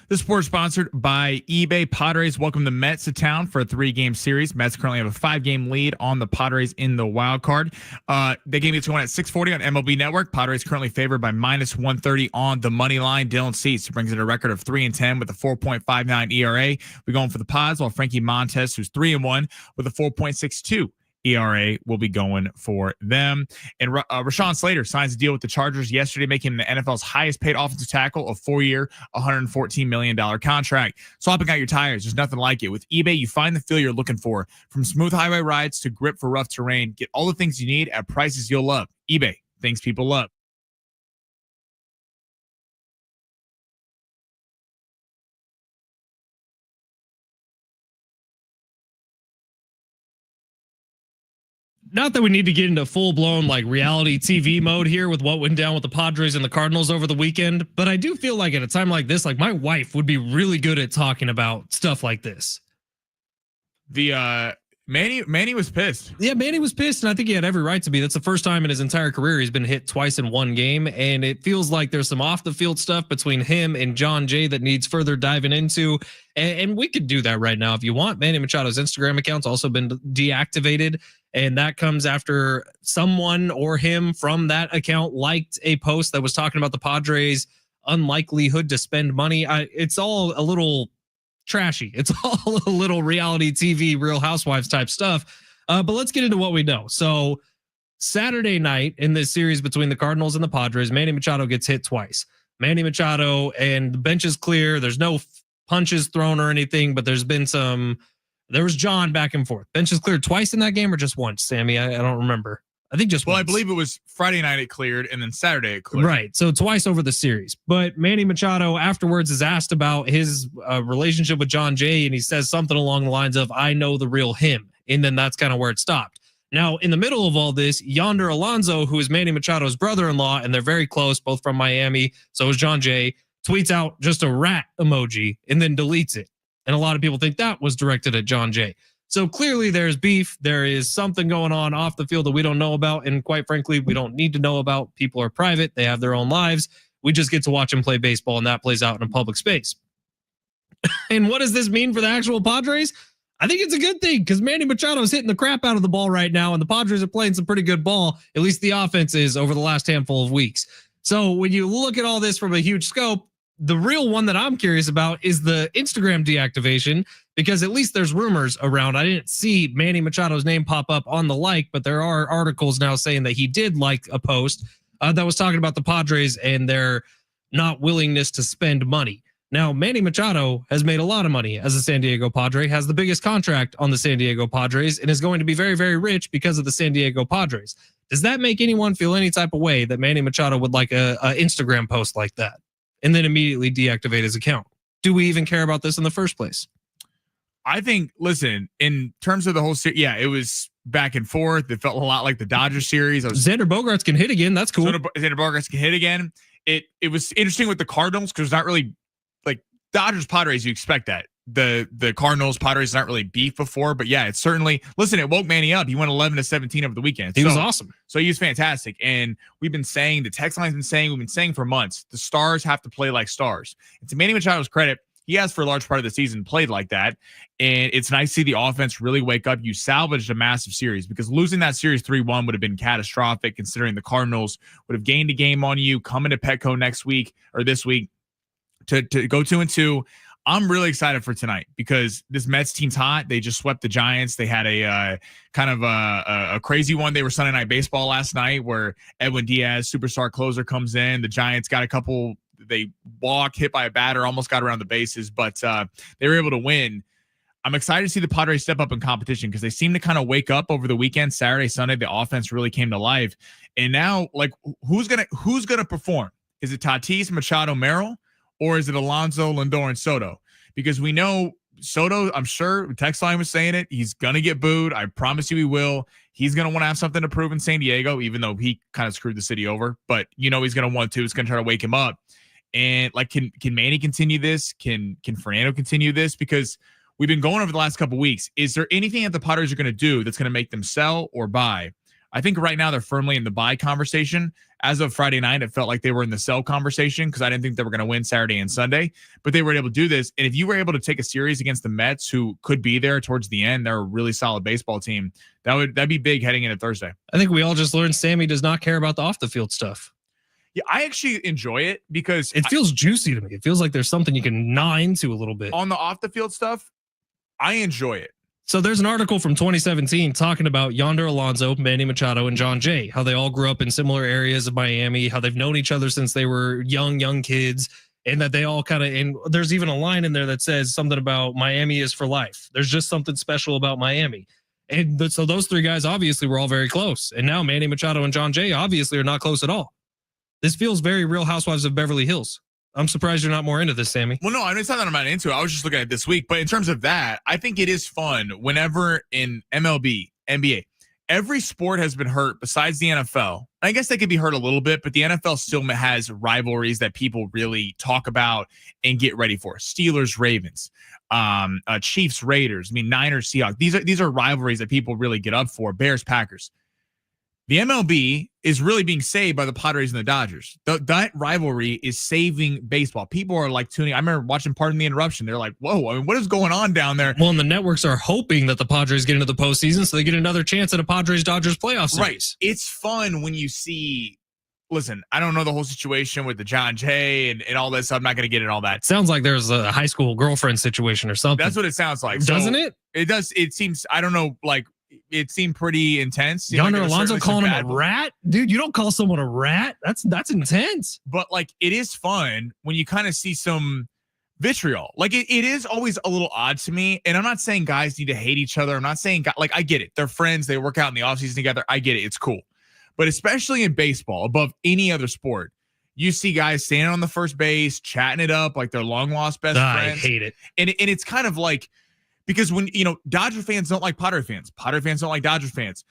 This sport is sponsored by eBay. Padres welcome the Mets to town for a 3-game series. Mets currently have a 5-game lead on the Padres in the wild card. They game it's going at 640 on MLB Network. Padres currently favored by -130 on the money line. Dylan Cease brings it a record of 3-10 with a 4.59 ERA. We're going for the Pods, while Frankie Montes, who's 3-1 with a 4.62 ERA, will be going for them. And Rashawn Slater signs a deal with the Chargers yesterday, making him the NFL's highest paid offensive tackle, a 4-year, $114 million contract. Swapping out your tires, there's nothing like it. With eBay, you find the feel you're looking for. From smooth highway rides to grip for rough terrain, get all the things you need at prices you'll love. eBay, things people love. Not that we need to get into full-blown like reality TV mode here with what went down with the Padres and the Cardinals over the weekend, but I do feel like at a time like this, like my wife would be really good at talking about stuff like this. The Manny was pissed. Yeah, Manny was pissed, and I think he had every right to be. That's the first time in his entire career he's been hit twice in one game, and it feels like there's some off-the-field stuff between him and John Jay that needs further diving into, and we could do that right now if you want. Manny Machado's Instagram account's also been deactivated, and that comes after someone or him from that account liked a post that was talking about the Padres' unlikelihood to spend money. It's all a little trashy. It's all a little reality TV, Real Housewives type stuff. But let's get into what we know. So Saturday night in this series between the Cardinals and the Padres, Manny Machado gets hit twice. Manny Machado, and the bench is clear. There's no punches thrown or anything, but there was John back and forth. Bench is cleared twice in that game or just once, Sammy? I don't remember. I think just once. I believe it was Friday night it cleared and then Saturday it cleared. Right. So twice over the series. But Manny Machado afterwards is asked about his relationship with John Jay, and he says something along the lines of, I know the real him and then that's kind of where it stopped. Now, in the middle of all this, Yonder Alonso, who is Manny Machado's brother-in-law, and they're very close, both from Miami, so is John Jay, tweets out just a rat emoji and then deletes it. And a lot of people think that was directed at John Jay. So clearly there's beef. There is something going on off the field that we don't know about. And quite frankly, we don't need to know about. People are private. They have their own lives. We just get to watch them play baseball, and that plays out in a public space. And what does this mean for the actual Padres? I think it's a good thing because Manny Machado is hitting the crap out of the ball right now, and the Padres are playing some pretty good ball. At least the offense is over the last handful of weeks. So when you look at all this from a huge scope, the real one that I'm curious about is the Instagram deactivation, because at least there's rumors around. I didn't see Manny Machado's name pop up on the like, but there are articles now saying that he did like a post that was talking about the Padres and their not willingness to spend money. Now, Manny Machado has made a lot of money as a San Diego Padre, has the biggest contract on the San Diego Padres, and is going to be very, very rich because of the San Diego Padres. Does that make anyone feel any type of way that Manny Machado would like a Instagram post like that and then immediately deactivate his account? Do we even care about this in the first place? I think, listen, in terms of the whole series, yeah, it was back and forth. It felt a lot like the Dodgers series. Xander Bogaerts can hit again. That's cool. Xander Bogaerts can hit again. It was interesting with the Cardinals because it's not really like Dodgers Padres. You expect that. The Cardinals Padres not really beef before, but yeah, it's certainly, listen, it woke Manny up. He went 11-17 over the weekend. He was awesome. So he was fantastic. And we've been saying, the text line's been saying, we've been saying for months, the stars have to play like stars. And to Manny Machado's credit, he has for a large part of the season played like that. And it's nice to see the offense really wake up. You salvaged a massive series because losing that series 3-1 would have been catastrophic considering the Cardinals would have gained a game on you coming to Petco next week or this week to go 2-2. I'm really excited for tonight because this Mets team's hot. They just swept the Giants. They had a kind of a crazy one. They were Sunday Night Baseball last night where Edwin Diaz, superstar closer, comes in. The Giants got a couple. They walk, hit by a batter, almost got around the bases, but they were able to win. I'm excited to see the Padres step up in competition because they seem to kind of wake up over the weekend. Saturday, Sunday, the offense really came to life. And now, like, who's gonna perform? Is it Tatis, Machado, Merrill, or is it Alonso, Lindor, and Soto? Because we know Soto, I'm sure, text line was saying it, he's gonna get booed. I promise you he will. He's going to want to have something to prove in San Diego, even though he kind of screwed the city over. But he's going to want to. It's going to try to wake him up. And like, can Manny continue this? Can Fernando continue this? Because we've been going over the last couple of weeks. Is there anything that the Padres are going to do that's going to make them sell or buy? I think right now they're firmly in the buy conversation. As of Friday night, it felt like they were in the sell conversation because I didn't think they were going to win Saturday and Sunday, but they were able to do this. And if you were able to take a series against the Mets, who could be there towards the end, they're a really solid baseball team. That'd be big heading into Thursday. I think we all just learned Sammy does not care about the off the field stuff. Yeah, I actually enjoy it because it feels juicy to me. It feels like there's something you can gnaw into a little bit. On the off the field stuff, I enjoy it. So there's an article from 2017 talking about Yonder Alonso, Manny Machado, and John Jay, how they all grew up in similar areas of Miami, how they've known each other since they were young kids, and that they all kind of, and there's even a line in there that says something about Miami is for life. There's just something special about Miami. And so those three guys obviously were all very close. And now Manny Machado and John Jay obviously are not close at all. This feels very Real Housewives of Beverly Hills. I'm surprised you're not more into this, Sammy. Well, no, it's not that I'm not into it. I was just looking at it this week. But in terms of that, I think it is fun whenever in MLB, NBA, every sport has been hurt besides the NFL. I guess they could be hurt a little bit, but the NFL still has rivalries that people really talk about and get ready for. Steelers, Ravens, Chiefs, Raiders. I mean, Niners, Seahawks. These are rivalries that people really get up for. Bears, Packers. The MLB is really being saved by the Padres and the Dodgers. That rivalry is saving baseball. People are like tuning. I remember watching Pardon the Interruption. They're like, whoa, I mean, what is going on down there? Well, and the networks are hoping that the Padres get into the postseason so they get another chance at a Padres-Dodgers playoff series. Right. It's fun when you see, listen, I don't know the whole situation with the John Jay and all this. So I'm not going to get in all that. Sounds like there's a high school girlfriend situation or something. That's what it sounds like. Doesn't it? It does. It seems, I don't know, like, it seemed pretty intense. Yonder Alonso calling him a rat? Dude, you don't call someone a rat. That's intense. But like, it is fun when you kind of see some vitriol. Like it is always a little odd to me. And I'm not saying guys need to hate each other. I'm not saying, like, I get it. They're friends. They work out in the offseason together. I get it. It's cool. But especially in baseball, above any other sport, you see guys standing on the first base, chatting it up like they're long lost best friends. I hate it. And it's kind of like, Because when, Dodger fans don't like Padre fans. Padre fans don't like Dodger fans.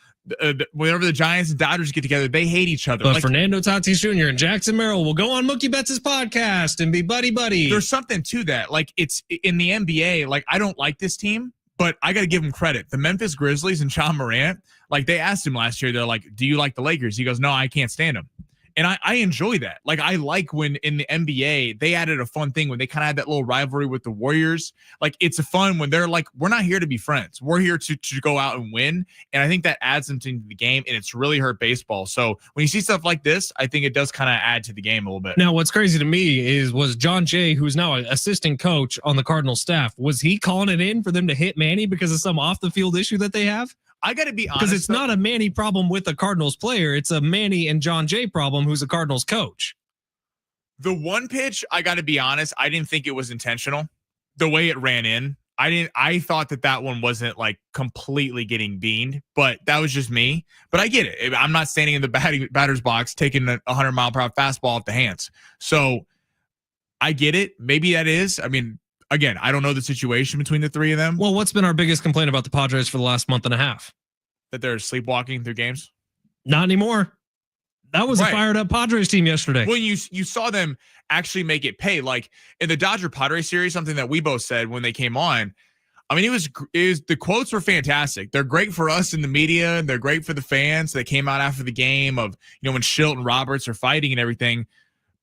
Whenever the Giants and Dodgers get together, they hate each other. But Fernando Tatis Jr. and Jackson Merrill will go on Mookie Betts' podcast and be buddy-buddy. There's something to that. Like, it's in the NBA, like, I don't like this team, but I got to give them credit. The Memphis Grizzlies and John Morant, like, they asked him last year, they're like, do you like the Lakers? He goes, no, I can't stand them. And I enjoy that. Like, I like when in the NBA, they added a fun thing when they kind of had that little rivalry with the Warriors. Like, it's a fun when they're like, we're not here to be friends. We're here to go out and win. And I think that adds something to the game, and it's really hurt baseball. So when you see stuff like this, I think it does kind of add to the game a little bit. Now, what's crazy to me was John Jay, who's now an assistant coach on the Cardinals staff, was he calling it in for them to hit Manny because of some off-the-field issue that they have? I got to be honest. Because it's not a Manny problem with a Cardinals player. It's a Manny and John Jay problem, who's a Cardinals coach. The one pitch, I got to be honest, I didn't think it was intentional. The way it ran in, I thought that one wasn't like completely getting beamed, but that was just me. But I get it. I'm not standing in the batter's box taking a 100-mile-per-hour fastball off the hands. So I get it. Maybe that is. I mean, again, I don't know the situation between the three of them. Well, what's been our biggest complaint about the Padres for the last month and a half? That they're sleepwalking through games? Not anymore. That was a fired up Padres team yesterday. Well, you saw them actually make it pay. Like in the Dodger Padres series, something that we both said when they came on. I mean, it was the quotes were fantastic. They're great for us in the media, and they're great for the fans. They came out after the game of, when Schilt and Roberts are fighting and everything.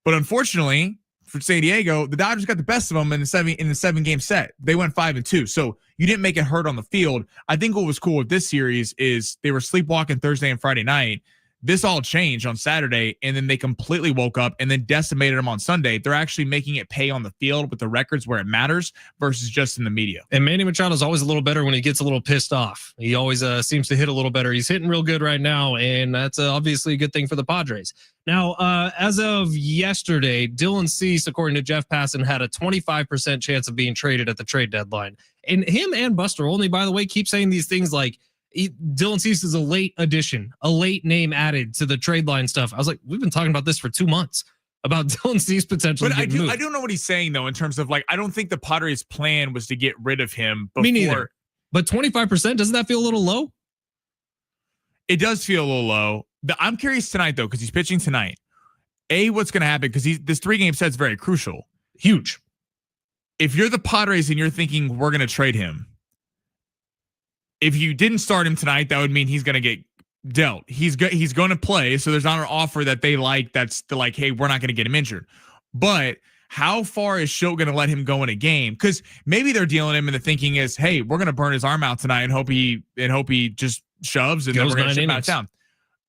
But unfortunately, for San Diego, the Dodgers got the best of them in the 7-game set. They went 5-2. So you didn't make it hurt on the field. I think what was cool with this series is they were sleepwalking Thursday and Friday night. This all changed on Saturday, and then they completely woke up and then decimated them on Sunday. They're actually making it pay on the field with the records where it matters versus just in the media. And Manny Machado is always a little better when he gets a little pissed off. He always seems to hit a little better. He's hitting real good right now, and that's obviously a good thing for the Padres. Now, as of yesterday, Dylan Cease, according to Jeff Passan, had a 25% chance of being traded at the trade deadline. And him and Buster Olney, by the way, keep saying these things like, Dylan Cease is a late addition, a late name added to the trade line stuff. I was like, we've been talking about this for 2 months about Dylan Cease potentially. But I don't know what he's saying though, in terms of like, I don't think the Padres' plan was to get rid of him before. Me neither. But 25%, doesn't that feel a little low? It does feel a little low. I'm curious tonight though, because he's pitching tonight. What's going to happen? Because this 3-game set is very crucial, huge. If you're the Padres and you're thinking we're going to trade him. If you didn't start him tonight, that would mean he's going to get dealt. He's going to play, so there's not an offer that they like that's like, hey, we're not going to get him injured. But how far is Schilt going to let him go in a game? Because maybe they're dealing him, and the thinking is, hey, we're going to burn his arm out tonight and hope he just shoves, and then we're going to ship him out of town.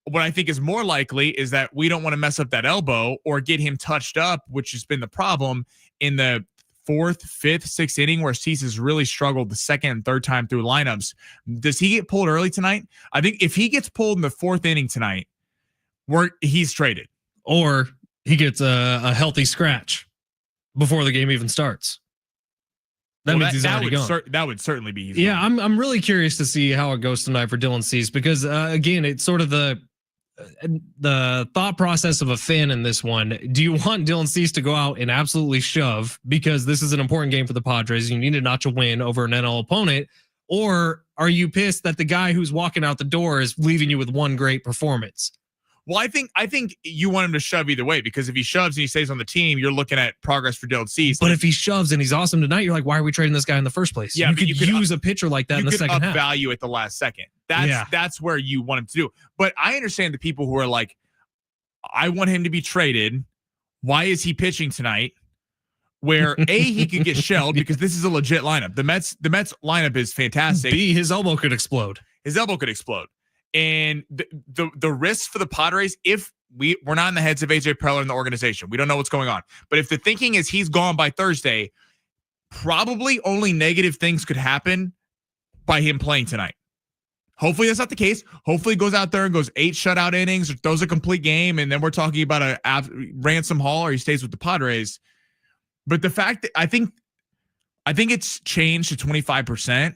What I think is more likely is that we don't want to mess up that elbow or get him touched up, which has been the problem in the 4th, 5th, 6th inning where Cease has really struggled the second and third time through lineups. Does he get pulled early tonight? I think if he gets pulled in the 4th inning tonight, he's traded. Or he gets a healthy scratch before the game even starts. That means he's already gone. That would certainly be. Yeah, I'm really curious to see how it goes tonight for Dylan Cease because again, it's sort of the thought process of a fan in this one. Do you want Dylan Cease to go out and absolutely shove because this is an important game for the Padres? You need a notch a win over an NL opponent, or are you pissed that the guy who's walking out the door is leaving you with one great performance? Well, I think you want him to shove either way because if he shoves and he stays on the team, you're looking at progress for Dylan Cease. But if he shoves and he's awesome tonight, you're like, why are we trading this guy in the first place? Yeah, you could use a pitcher like that in the second half. Value at the last second. That's where you want him to do. But I understand the people who are like, I want him to be traded. Why is he pitching tonight? Where he could get shelled because this is a legit lineup. The Mets lineup is fantastic. B, his elbow could explode. And the risk for the Padres, if we're not in the heads of AJ Preller in the organization, we don't know what's going on. But if the thinking is he's gone by Thursday, probably only negative things could happen by him playing tonight. Hopefully that's not the case. Hopefully he goes out there and goes 8 shutout innings or throws a complete game, and then we're talking about a ransom haul or he stays with the Padres. But the fact that I think it's changed to 25%.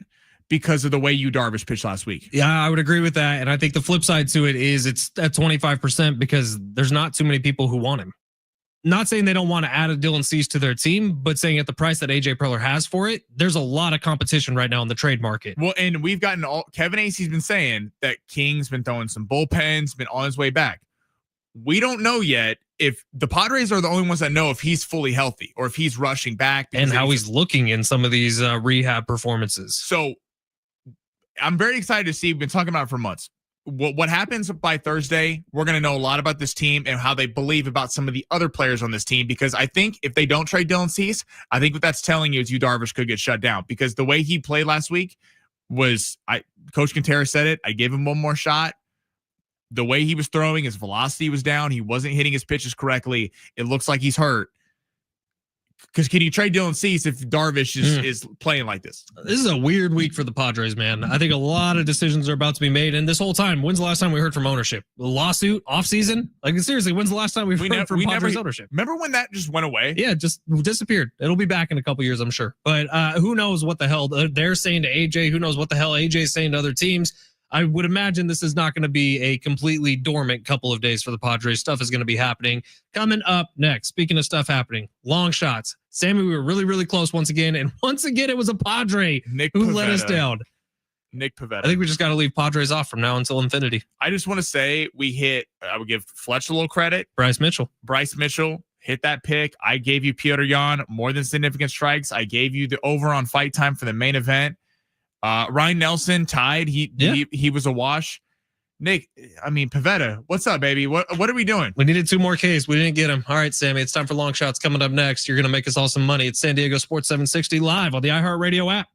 Because of the way Yu Darvish pitched last week. Yeah, I would agree with that. And I think the flip side to it is it's at 25% because there's not too many people who want him. not saying they don't want to add a Dylan Cease to their team, but saying at the price that AJ Preller has for it, there's a lot of competition right now in the trade market. Well, and we've gotten Kevin Acey's been saying that King's been throwing some bullpens, been on his way back. We don't know yet if the Padres are the only ones that know if he's fully healthy or if he's rushing back. And how he's looking in some of these rehab performances. So I'm very excited to see. We've been talking about it for months. What happens by Thursday, we're going to know a lot about this team and how they believe about some of the other players on this team, because I think if they don't trade Dylan Cease, I think what that's telling you is Yu Darvish could get shut down, because the way he played last week was, Coach Quintero said it, I gave him one more shot. The way he was throwing, his velocity was down. He wasn't hitting his pitches correctly. It looks like he's hurt. Because can you trade Dylan Cease if Darvish is playing like this? This is a weird week for the Padres, man. I think a lot of decisions are about to be made. And this whole time, when's the last time we heard from ownership? A lawsuit, offseason? Like, seriously, when's the last time we've heard from Padres ownership? Remember when that just went away? Yeah, just disappeared. It'll be back in a couple years, I'm sure. But who knows what the hell they're saying to AJ? Who knows what the hell AJ's saying to other teams? I would imagine this is not going to be a completely dormant couple of days for the Padres. Stuff is going to be happening. Coming up next, speaking of stuff happening, long shots. Sammy, we were really, really close once again. And once again, it was a Padre who let us down. Nick Pivetta. I think we just got to leave Padres off from now until infinity. I just want to say I would give Fletch a little credit. Bryce Mitchell hit that pick. I gave you Piotr Jan more than significant strikes. I gave you the over on fight time for the main event. Ryan Nelson tied. He was a wash. Nick, Pivetta, what's up, baby? What are we doing? We needed 2 more Ks. We didn't get them. All right, Sammy, it's time for long shots. Coming up next, you're going to make us all some money. It's San Diego Sports 760 live on the iHeartRadio app.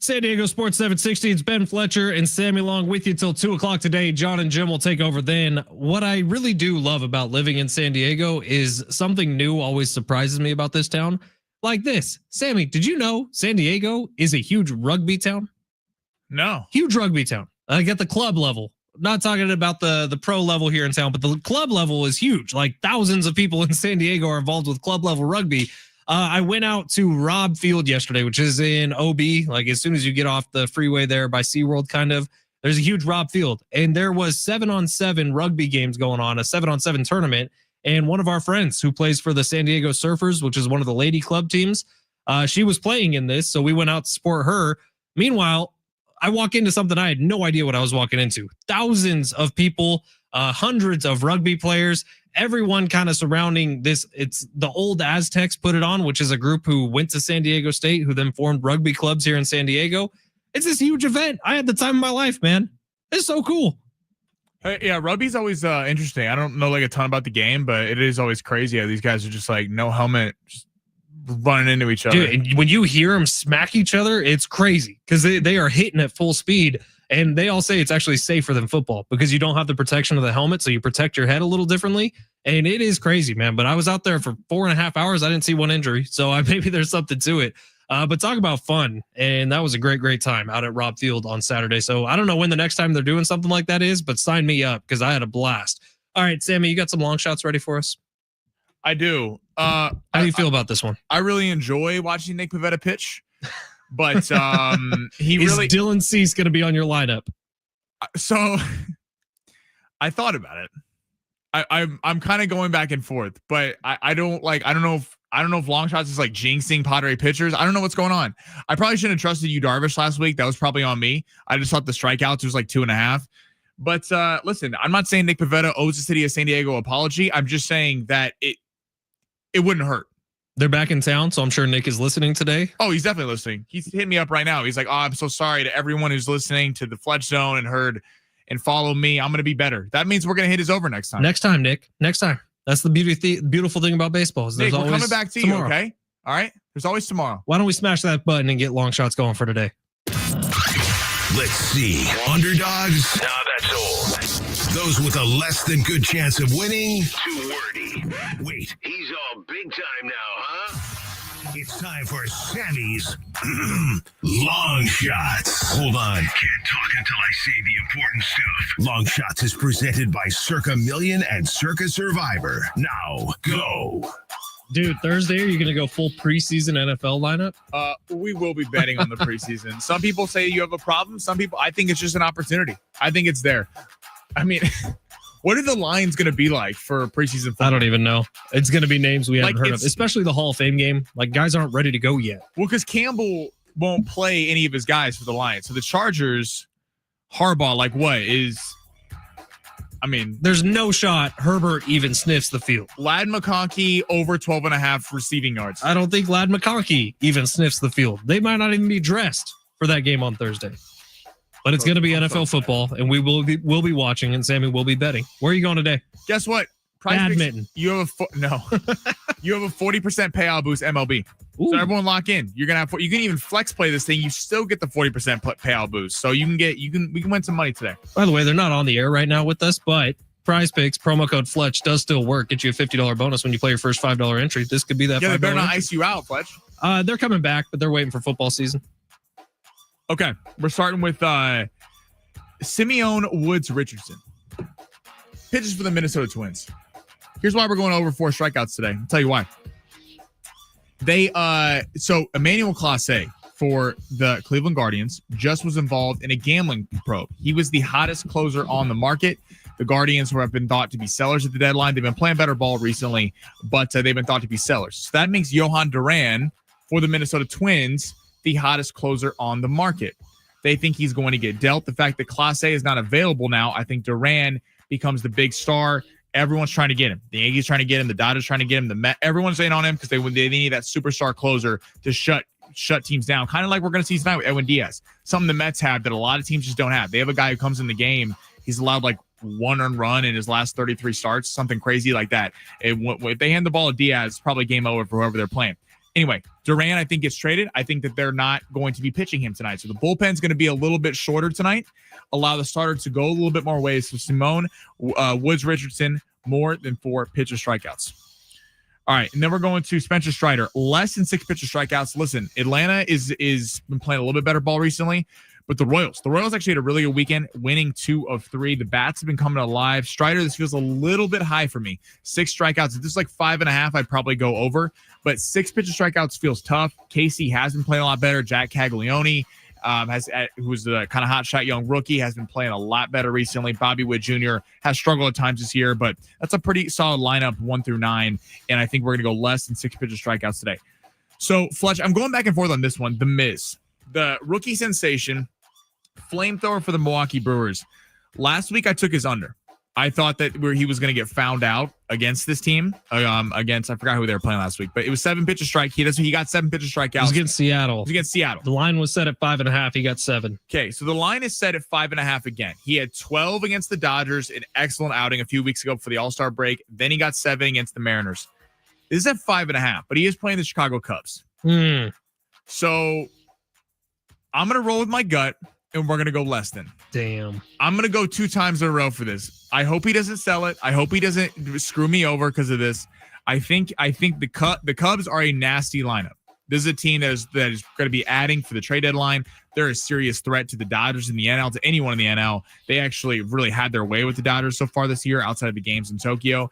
San Diego Sports 760. It's Ben Fletcher and Sammy Long with you till 2 o'clock today. John and Jim will take over then. What I really do love about living in San Diego is something new always surprises me about this town. like this. Sammy, did you know San Diego is a huge rugby town? No. Huge rugby town. Like at the club level. Not talking about the pro level here in town, but the club level is huge. Like thousands of people in San Diego are involved with club level rugby. I went out to Robb Field yesterday, which is in OB. Like as soon as you get off the freeway there by SeaWorld, kind of, there's a huge Robb Field. And there was 7-on-7 rugby games going on, a 7-on-7 tournament. And one of our friends who plays for the San Diego Surfers, which is one of the lady club teams, she was playing in this. So we went out to support her. Meanwhile, I walk into something I had no idea what I was walking into. Thousands of people, hundreds of rugby players, everyone kind of surrounding this. It's the old Aztecs put it on, which is a group who went to San Diego State, who then formed rugby clubs here in San Diego. It's this huge event. I had the time of my life, man. It's so cool. Hey, yeah, rugby's always interesting. I don't know like a ton about the game, but it is always crazy how these guys are just like no helmet, just running into each other. Dude, and when you hear them smack each other, it's crazy because they are hitting at full speed. And they all say it's actually safer than football because you don't have the protection of the helmet, so you protect your head a little differently. And it is crazy, man. But I was out there for 4.5 hours. I didn't see one injury, so maybe there's something to it. But talk about fun. And that was a great time out at Robb Field on Saturday. So I don't know when the next time they're doing something like that is, but sign me up because I had a blast. All right, Sammy, you got some long shots ready for us? I do. How do you feel about this one? I really enjoy watching Nick Pivetta pitch, but Is Dylan Cease going to be on your lineup? So I thought about it. I'm kind of going back and forth, but I don't know if long shots is like jinxing Padre pitchers. I don't know what's going on. I probably shouldn't have trusted you Darvish last week. That was probably on me. I just thought the strikeouts was like 2.5. But listen, I'm not saying Nick Pivetta owes the city of San Diego apology. I'm just saying that it wouldn't hurt. They're back in town, so I'm sure Nick is listening today. Oh, he's definitely listening. He's hitting me up right now. He's like, "Oh, I'm so sorry to everyone who's listening to the Fletch Zone and heard and follow me. I'm going to be better." That means we're going to hit his over next time. Next time, Nick. Next time. That's the beautiful thing about baseball. Is Nick, there's we're always coming back to tomorrow. you, okay? All right? There's always tomorrow. Why don't we smash that button and get long shots going for today? Let's see. Underdogs? Nah, that's old. Those with a less than good chance of winning? Too wordy. Wait, he's all big time now, huh? It's time for Sammy's Long Shots. Hold on. Can't talk until I say the important stuff. Long Shots is presented by Circa Million and Circa Survivor. Now, go. Dude, Thursday, are you going to go full preseason NFL lineup? We will be betting on the preseason. Some people say you have a problem. Some people, I think it's just an opportunity. I think it's there. I mean, what are the lines going to be like for preseason football? I don't even know. It's going to be names we haven't heard of, it's- especially the Hall of Fame game. Like, guys aren't ready to go yet. Well, because Campbell won't play any of his guys for the Lions. So the Chargers, Harbaugh, like what is... I mean, there's no shot Herbert even sniffs the field. Ladd McConkey over 12.5 receiving yards. I don't think Ladd McConkey even sniffs the field. They might not even be dressed for that game on Thursday. But it's going to be NFL football, and we'll be watching, and Sammy will be betting. Where are you going today? Guess what? Badminton. You have you have a 40% payout boost MLB. Ooh. So everyone lock in. You're gonna have you can even flex play this thing. You still get the 40% payout boost. So we can win some money today. By the way, they're not on the air right now with us, but Prize Picks promo code Fletch does still work. Get you a $50 bonus when you play your first $5 entry. This could be that. Yeah, $5 they better not entry. ice you out, Fletch. They're coming back, but they're waiting for football season. Okay, we're starting with Simeon Woods Richardson. Pitches for the Minnesota Twins. Here's why we're going over 4 strikeouts today. I'll tell you why. So Emmanuel Clase for the Cleveland Guardians just was involved in a gambling probe. He was the hottest closer on the market. The Guardians have been thought to be sellers at the deadline. They've been playing better ball recently, but they've been thought to be sellers. So that makes Johan Duran for the Minnesota Twins the hottest closer on the market. They think he's going to get dealt. The fact that Clase is not available now, I think Duran becomes the big star. Everyone's trying to get him. The Yankees trying to get him. The Dodgers trying to get him. Everyone's in on him because they need that superstar closer to shut teams down. Kind of like we're going to see tonight with Edwin Diaz. Something the Mets have that a lot of teams just don't have. They have a guy who comes in the game. He's allowed like 1 earned run in his last 33 starts, something crazy like that. If they hand the ball to Diaz, it's probably game over for whoever they're playing. Anyway, Duran, I think, gets traded. I think that they're not going to be pitching him tonight. So the bullpen's going to be a little bit shorter tonight. Allow the starter to go a little bit more ways. So Simone, Woods Richardson, more than 4 pitcher strikeouts. All right, and then we're going to Spencer Strider. Less than 6 pitcher strikeouts. Listen, Atlanta is been playing a little bit better ball recently, but the Royals actually had a really good weekend, winning 2 of 3. The bats have been coming alive. Strider, this feels a little bit high for me. 6 strikeouts. If this is like 5.5, I'd probably go over, but 6 pitcher strikeouts feels tough. Casey has been playing a lot better. Jack Caglione, who's the kind of hotshot young rookie, has been playing a lot better recently. Bobby Witt Jr. has struggled at times this year, but that's a pretty solid lineup 1 through 9, and I think we're going to go less than 6 pitcher strikeouts today. So, Fletch, I'm going back and forth on this one. The Miz, the rookie sensation, flamethrower for the Milwaukee Brewers. Last week, I took his under. I thought that he was going to get found out against this team. Against, I forgot who they were playing last week, but it was 7 pitcher strike. He got 7 pitcher strikeouts. It was against Seattle. The line was set at 5.5. He got 7. Okay, so the line is set at 5.5 again. He had 12 against the Dodgers, an excellent outing a few weeks ago for the All-Star break. Then he got 7 against the Mariners. This is at 5.5, but he is playing the Chicago Cubs. So I'm going to roll with my gut, and we're going to go less than. Damn. I'm going to go 2 times in a row for this. I hope he doesn't sell it. I hope he doesn't screw me over because of this. I think the Cubs are a nasty lineup. This is a team that is going to be adding for the trade deadline. They're a serious threat to the Dodgers in the NL, to anyone in the NL. They actually really had their way with the Dodgers so far this year outside of the games in Tokyo.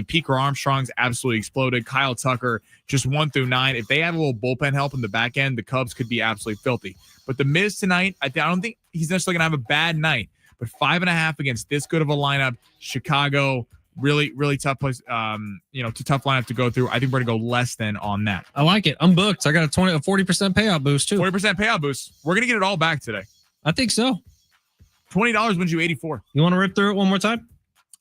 Pico Armstrong's absolutely exploded. Kyle Tucker, just 1 through 9. If they had a little bullpen help in the back end, the Cubs could be absolutely filthy. But the Miz tonight, I don't think he's necessarily going to have a bad night. But 5.5 against this good of a lineup, Chicago, really, really tough place. Tough lineup to go through. I think we're gonna go less than on that. I like it. I'm booked. I got a 40% payout boost too. 40% payout boost. We're gonna get it all back today. I think so. $20 wins you 84. You want to rip through it one more time?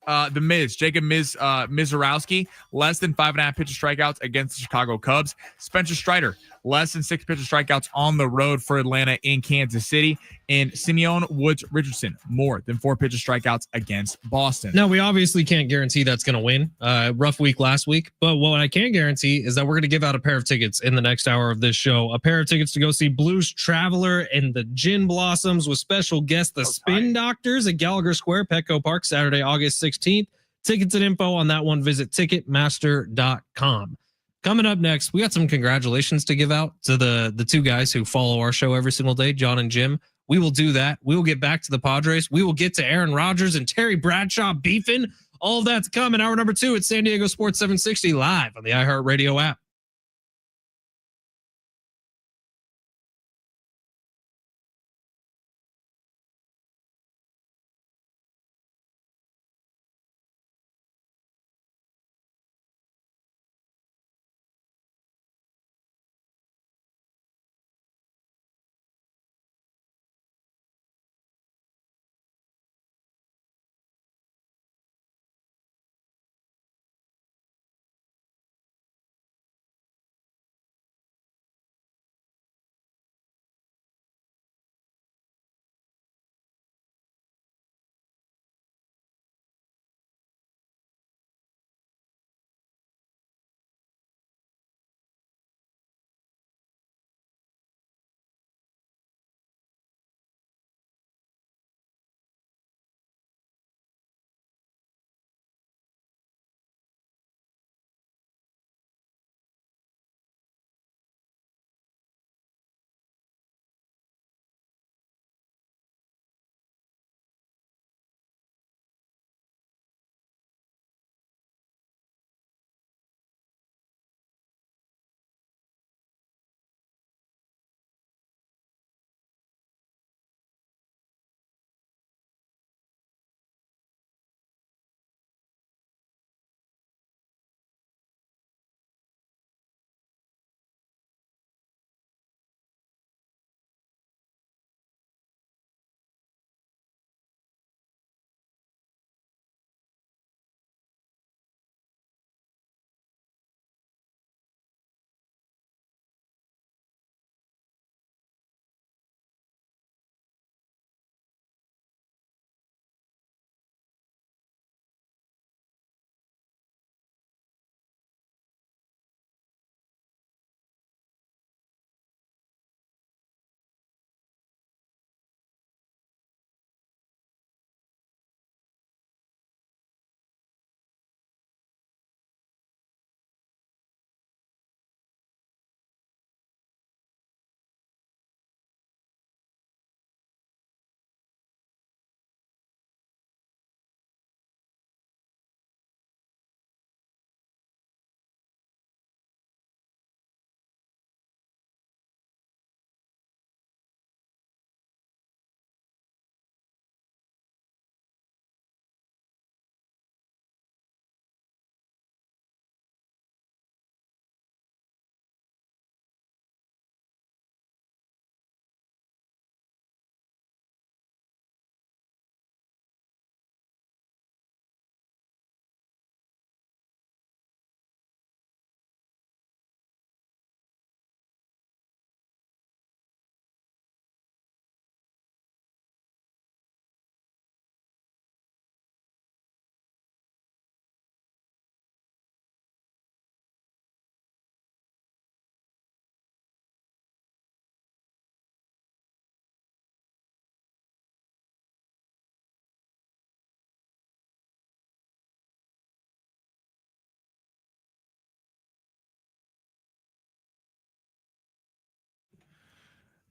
The Miz, Jacob Mizorowski, less than 5.5 pitcher strikeouts against the Chicago Cubs. Spencer Strider, less than 6 pitcher strikeouts on the road for Atlanta in Kansas City. And Simeon Woods Richardson, more than 4 pitcher strikeouts against Boston. No, we obviously can't guarantee that's going to win. Rough week last week. But what I can guarantee is that we're going to give out a pair of tickets in the next hour of this show. A pair of tickets to go see Blues Traveler and the Gin Blossoms with special guest, the Spin Doctors at Gallagher Square, Petco Park, Saturday, August 16th. Tickets and info on that one, visit Ticketmaster.com. Coming up next, we got some congratulations to give out to the 2 guys who follow our show every single day, John and Jim. We will do that. We will get back to the Padres. We will get to Aaron Rodgers and Terry Bradshaw beefing. All of that's coming. Hour number 2 at San Diego Sports 760 live on the iHeartRadio app.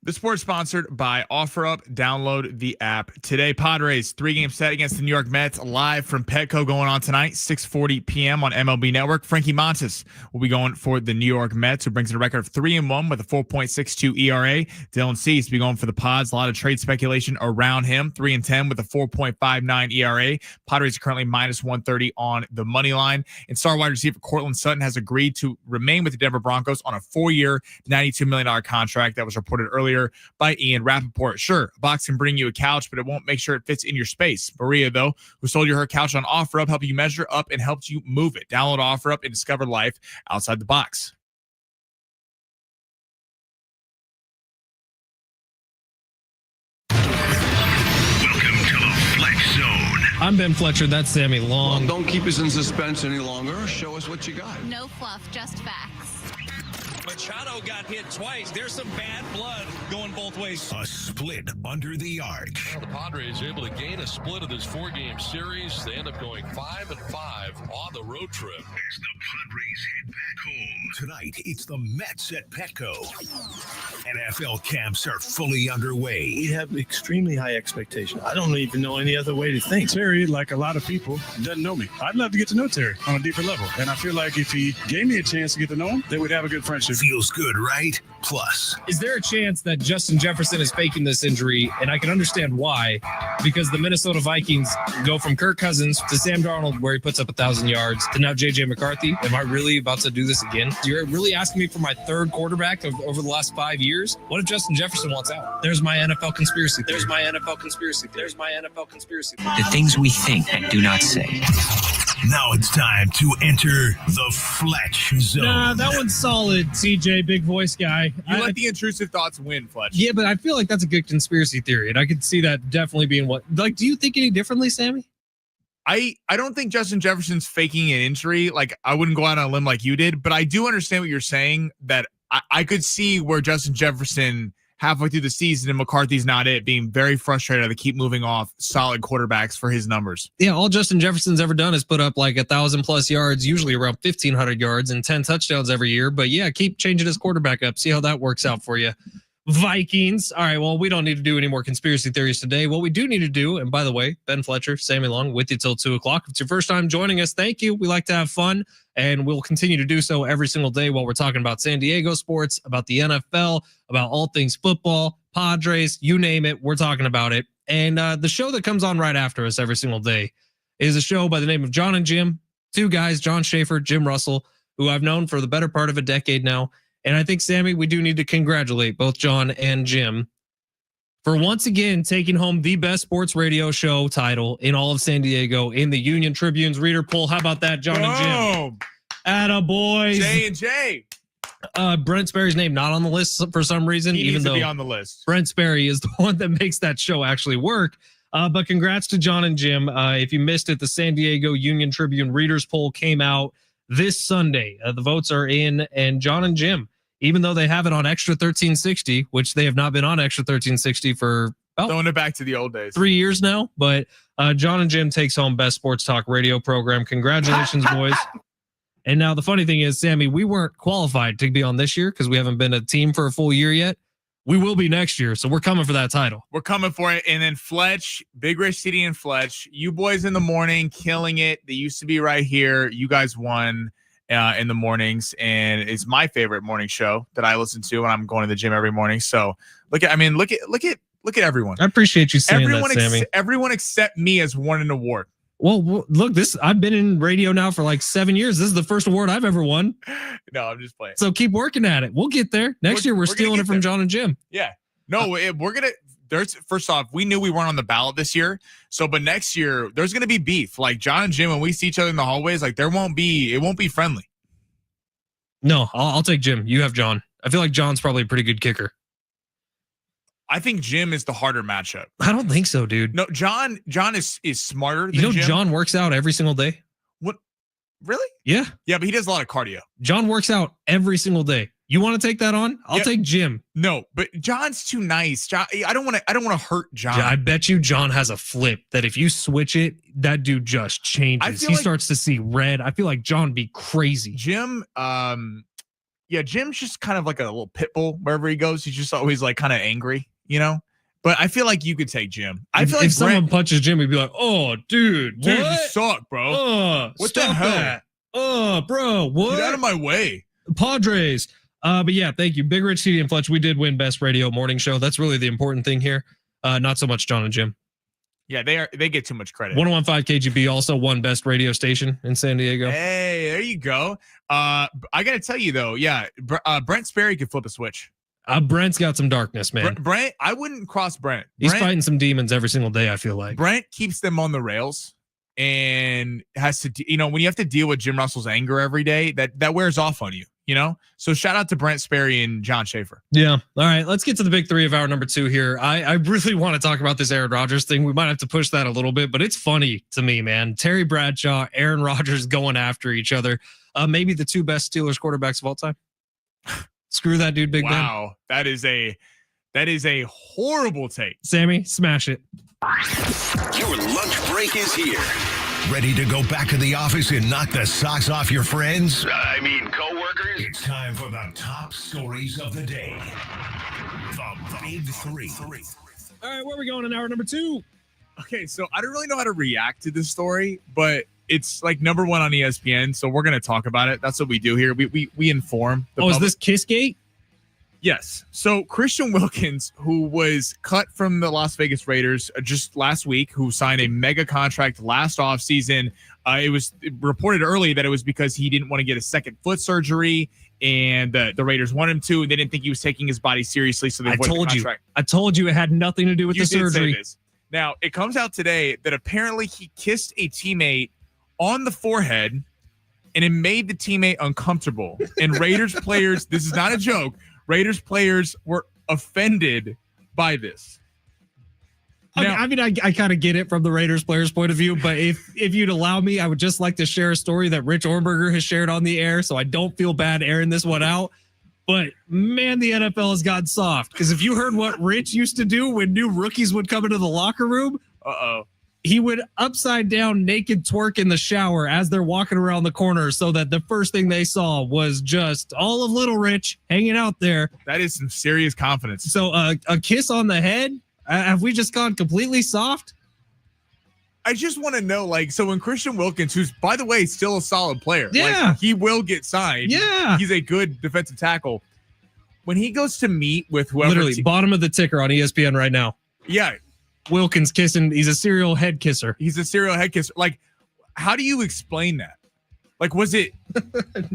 The sport's sponsored by OfferUp. Download the app today. Padres 3-game set against the New York Mets live from Petco going on tonight, 6:40 p.m. on MLB Network. Frankie Montas will be going for the New York Mets, who brings in a record of 3-1 with a 4.62 ERA. Dylan Cease will be going for the Pods. A lot of trade speculation around him. 3-10 with a 4.59 ERA. Padres are currently -130 on the money line. And star wide receiver Cortland Sutton has agreed to remain with the Denver Broncos on a 4-year, $92 million contract that was reported earlier by Ian Rappaport. Sure, a box can bring you a couch, but it won't make sure it fits in your space. Maria, though, who sold you her couch on OfferUp, helped you measure up and helped you move it. Download OfferUp and discover life outside the box. Welcome to the Fletch Zone. I'm Ben Fletcher. That's Sammy Long. Well, don't keep us in suspense any longer. Show us what you got. No fluff, just facts. Machado got hit twice. There's some bad blood going both ways. A split under the arch. Well, the Padres able to gain a split of this 4-game series. They end up going 5-5 on the road trip. As the Padres head back home. Tonight, it's the Mets at Petco. NFL camps are fully underway. We have extremely high expectations. I don't even know any other way to think. Terry, like a lot of people, doesn't know me. I'd love to get to know Terry on a deeper level. And I feel like if he gave me a chance to get to know him, then we'd have a good friendship. Feels good, right? Plus, Is there a chance that Justin Jefferson is faking this injury? And I can understand why, because the Minnesota Vikings go from Kirk Cousins to Sam Darnold, where he puts up 1,000 yards, to now J.J. McCarthy. Am I really about to do this again? You're really asking me for my third quarterback over the last 5 years? What if Justin Jefferson wants out? There's my NFL conspiracy. There's my NFL conspiracy. There's my NFL conspiracy. The things we think and do not say. now it's time to enter the Fletch Zone. Nah, that one's solid, CJ, big voice guy. You let the intrusive thoughts win, Fletch. Yeah, but I feel like that's a good conspiracy theory, and I could see that definitely being what. Like, do you think any differently, Sammy? I don't think Justin Jefferson's faking an injury. Like, I wouldn't go out on a limb like you did, but I do understand what you're saying, that I could see where Justin Jefferson halfway through the season and McCarthy's not it, being very frustrated to keep moving off solid quarterbacks for his numbers. Yeah, all Justin Jefferson's ever done is put up like 1,000+ yards, usually around 1,500 yards and 10 touchdowns every year. But yeah, keep changing his quarterback up. See how that works out for you. Vikings. All right, well, we don't need to do any more conspiracy theories today. What we do need to do, and by the way, Ben Fletcher, Sammy Long, with you till 2 o'clock. If it's your first time joining us, thank you. We like to have fun, and we'll continue to do so every single day while we're talking about San Diego sports, about the NFL, about all things football, Padres, you name it, we're talking about it. And the show that comes on right after us every single day is a show by the name of John and Jim, two guys, John Schaefer, Jim Russell, who I've known for the better part of a decade now. And I think, Sammy, we do need to congratulate both John and Jim for once again taking home the best sports radio show title in all of San Diego in the Union Tribune's reader poll. How about that, John and Jim? Attaboys. J&J. Brent Sperry's name not on the list for some reason, He even needs though to be on the list. Brent Sperry is the one that makes that show actually work. But congrats to John and Jim. If you missed it, the San Diego Union Tribune readers poll came out this Sunday. The votes are in, and John and Jim, even though they have it on Extra 1360, which they have not been on Extra 1360 for throwing it back to the old days, 3 years now. But John and Jim takes home best sports talk radio program. Congratulations, boys. And now the funny thing is, Sammy, we weren't qualified to be on this year because we haven't been a team for a full year yet. We will be next year, so we're coming for that title. We're coming for it. And then Fletch, Big Rich City and Fletch, you boys in the morning, killing it. They used to be right here. You guys won in the mornings, and it's my favorite morning show that I listen to when I'm going to the gym every morning. So look at everyone. I appreciate you saying that, Sammy. Everyone except me has won an award. Well, look, I've been in radio now for like 7 years. This is the first award I've ever won. No, I'm just playing. So keep working at it. We'll get there. Next year, we're stealing it from John and Jim. Yeah. No, we're going to. First off, we knew we weren't on the ballot this year. So, but next year, there's going to be beef. Like John and Jim, when we see each other in the hallways, like it won't be friendly. No, I'll take Jim. You have John. I feel like John's probably a pretty good kicker. I think Jim is the harder matchup. I don't think so, dude. No, John is smarter than Jim. John works out every single day. What? Really? Yeah. Yeah, but he does a lot of cardio. John works out every single day. You want to take that on? I'll take Jim. No, but John's too nice. John, I don't want to hurt John. I bet you John has a flip that if you switch it, that dude just changes. He starts to see red. I feel like John be crazy. Jim, Yeah, Jim's just kind of like a little pit bull wherever he goes. He's just always like kind of angry, you know? But I feel like you could take Jim. I feel like if someone punches Jim, we'd be like, "Oh, dude, you what? suck, bro. What the hell? That? Oh, bro, what? Get out of my way." Padres. But yeah, thank you. Big Rich, CD, and Fletch. We did win Best Radio Morning Show. That's really the important thing here. Not so much John and Jim. Yeah, they get too much credit. 101.5 KGB also won Best Radio Station in San Diego. Hey, there you go. I got to tell you, though, yeah, Brent Sperry could flip a switch. Brent's got some darkness, man. Brent, I wouldn't cross Brent. He's fighting some demons every single day, I feel like. Brent keeps them on the rails and has to, when you have to deal with Jim Russell's anger every day, that wears off on you, So shout out to Brent Sperry and John Schaefer. Yeah. All right. Let's get to the big three of hour number 2 here. I really want to talk about this Aaron Rodgers thing. We might have to push that a little bit, but it's funny to me, man. Terry Bradshaw, Aaron Rodgers going after each other. Maybe the 2 best Steelers quarterbacks of all time. Screw that dude, Big Ben. Wow. That is a horrible take. Sammy, smash it. Your lunch break is here. Ready to go back to the office and knock the socks off your friends? Coworkers? It's time for the top stories of the day. The Big Three. All right, where are we going in hour number 2? Okay, so I don't really know how to react to this story, but it's like number 1 on ESPN, so we're going to talk about it. That's what we do here. We inform the public. Is this Kissgate? Yes. So Christian Wilkins, who was cut from the Las Vegas Raiders just last week, who signed a mega contract last offseason, it was reported early that it was because he didn't want to get a second foot surgery, and the Raiders wanted him to, and they didn't think he was taking his body seriously, so they avoided the contract. I told you it had nothing to do with the surgery. Say this. Now, it comes out today that apparently he kissed a teammate on the forehead, and it made the teammate uncomfortable. And Raiders players, this is not a joke, Raiders players were offended by this. Now, I kind of get it from the Raiders players' point of view, but if you'd allow me, I would just like to share a story that Rich Ornberger has shared on the air, so I don't feel bad airing this one out. But man, the NFL has gotten soft, because if you heard what Rich used to do when new rookies would come into the locker room, he would upside down naked twerk in the shower as they're walking around the corner, so that the first thing they saw was just all of little Rich hanging out there. That is some serious confidence. So a kiss on the head. Have we just gone completely soft? I just want to know, so when Christian Wilkins, who's, by the way, still a solid player, he will get signed. Yeah. He's a good defensive tackle. When he goes to meet with whoever. Literally, bottom of the ticker on ESPN right now. Yeah. Wilkins kissing. He's a serial head kisser. He's a serial head kisser. How do you explain that? Was it?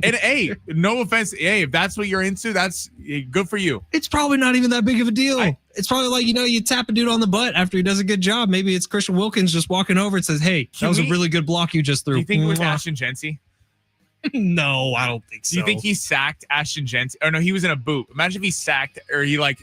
And hey, no offense. Hey, if that's what you're into, that's good for you. It's probably not even that big of a deal. It's probably you tap a dude on the butt after he does a good job. Maybe it's Christian Wilkins just walking over and says, "Hey, that was a really good block you just threw." Do you think it was Ashton Jency? No, I don't think so. Do you think he sacked Ashton Jency? Or no, he was in a boot. Imagine if he sacked, or he like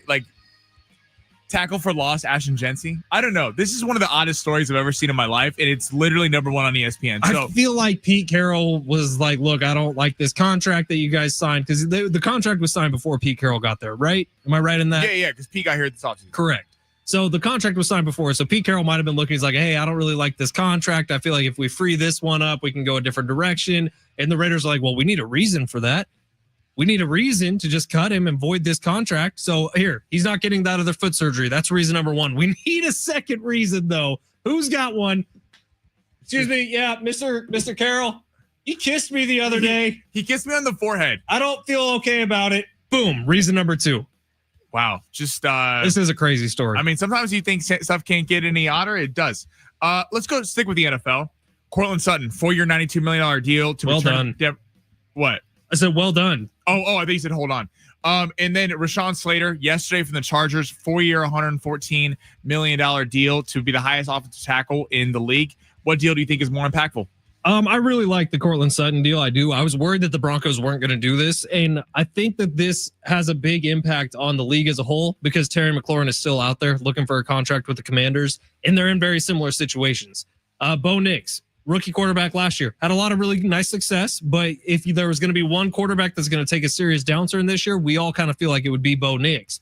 tackle for loss Ashton Jency. I don't know. This is one of the oddest stories I've ever seen in my life, and it's literally number 1 on ESPN. So I feel like Pete Carroll was like, "Look, I don't like this contract that you guys signed," because the contract was signed before Pete Carroll got there, right? Am I right in that? Yeah, because Pete got here at this offseason. Correct. So the contract was signed before. So Pete Carroll might have been looking. He's like, "Hey, I don't really like this contract. I feel like if we free this one up, we can go a different direction." And the Raiders are like, "Well, we need a reason for that. We need a reason to just cut him and void this contract. So here, he's not getting that other foot surgery. That's reason number 1. We need a second reason, though. Who's got one?" Excuse me. Yeah, Mr. Carroll, he kissed me the other day. He kissed me on the forehead. I don't feel okay about it. Boom. Reason number 2. Wow. Just this is a crazy story. I mean, sometimes you think stuff can't get any odder. It does. Let's go stick with the NFL. Cortland Sutton, 4-year, $92 million deal to return. What? I said, well done. Oh, I think you said hold on. And then Rashawn Slater yesterday from the Chargers, 4-year, $114 million deal to be the highest offensive tackle in the league. What deal do you think is more impactful? I really like the Cortland Sutton deal. I do. I was worried that the Broncos weren't going to do this, and I think that this has a big impact on the league as a whole, because Terry McLaurin is still out there looking for a contract with the Commanders, and they're in very similar situations. Bo Nix, rookie quarterback last year, had a lot of really nice success, but if there was going to be one quarterback that's going to take a serious downturn this year, we all kind of feel like it would be Bo Nix.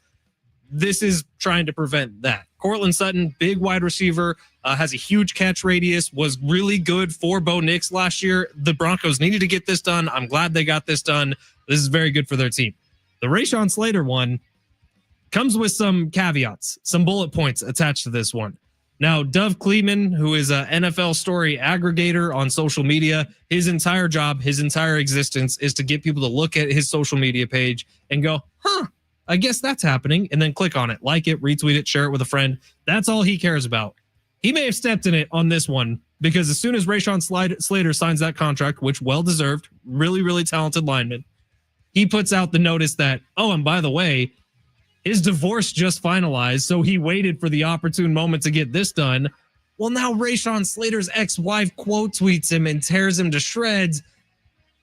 This is trying to prevent that. Cortland Sutton, big wide receiver, has a huge catch radius, was really good for Bo Nix last year. The Broncos needed to get this done. I'm glad they got this done. This is very good for their team. The Rashawn Slater one comes with some caveats, some bullet points attached to this one. Now, Dov Kleeman, who is an NFL story aggregator on social media, his entire job, his entire existence is to get people to look at his social media page and go, I guess that's happening, and then click on it, like it, retweet it, share it with a friend. That's all he cares about. He may have stepped in it on this one because as soon as Rashawn Slater signs that contract, which well-deserved, really, really talented lineman, he puts out the notice that, oh, and by the way, his divorce just finalized, so he waited for the opportune moment to get this done. Well, now Rashawn Slater's ex-wife quote tweets him and tears him to shreds.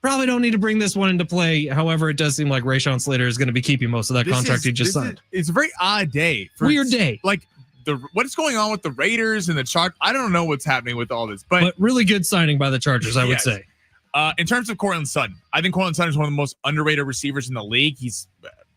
Probably don't need to bring this one into play. However, it does seem like Rashawn Slater is going to be keeping most of that contract he just signed. It's a very odd day. Weird day. Like what's going on with the Raiders and the Chargers. I don't know what's happening with all this, but really good signing by the Chargers, I would say. In terms of Courtland Sutton, I think Courtland Sutton is one of the most underrated receivers in the league. He's